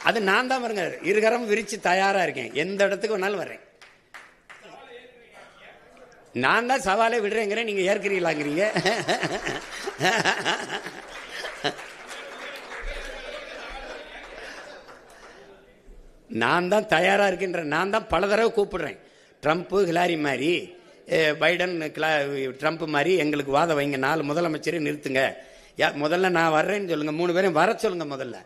அது நான் தான் வருங்க, இருகரம் விரிச்சு தயாராக இருக்கேன், எந்த இடத்துக்கு வேணாலும் வர்றேன். நான் தான் சவாலே விடுறேங்கிறேன், நீங்கள் ஏற்கிறீங்களாங்கிறீங்க. நான் தான் தயாரா இருக்கின்ற, நான் தான் பல தடவை கூப்பிடுறேன். ட்ரம்ப் ஹிலாரி மாதிரி, பைடன் ட்ரம்ப் மாதிரி எங்களுக்கு வாதம் வைங்க, 4 முதலமைச்சரை நிறுத்துங்க. முதல்ல நான் வர்றேன்னு சொல்லுங்க, 3 பேரையும் வர சொல்லுங்க முதல்ல.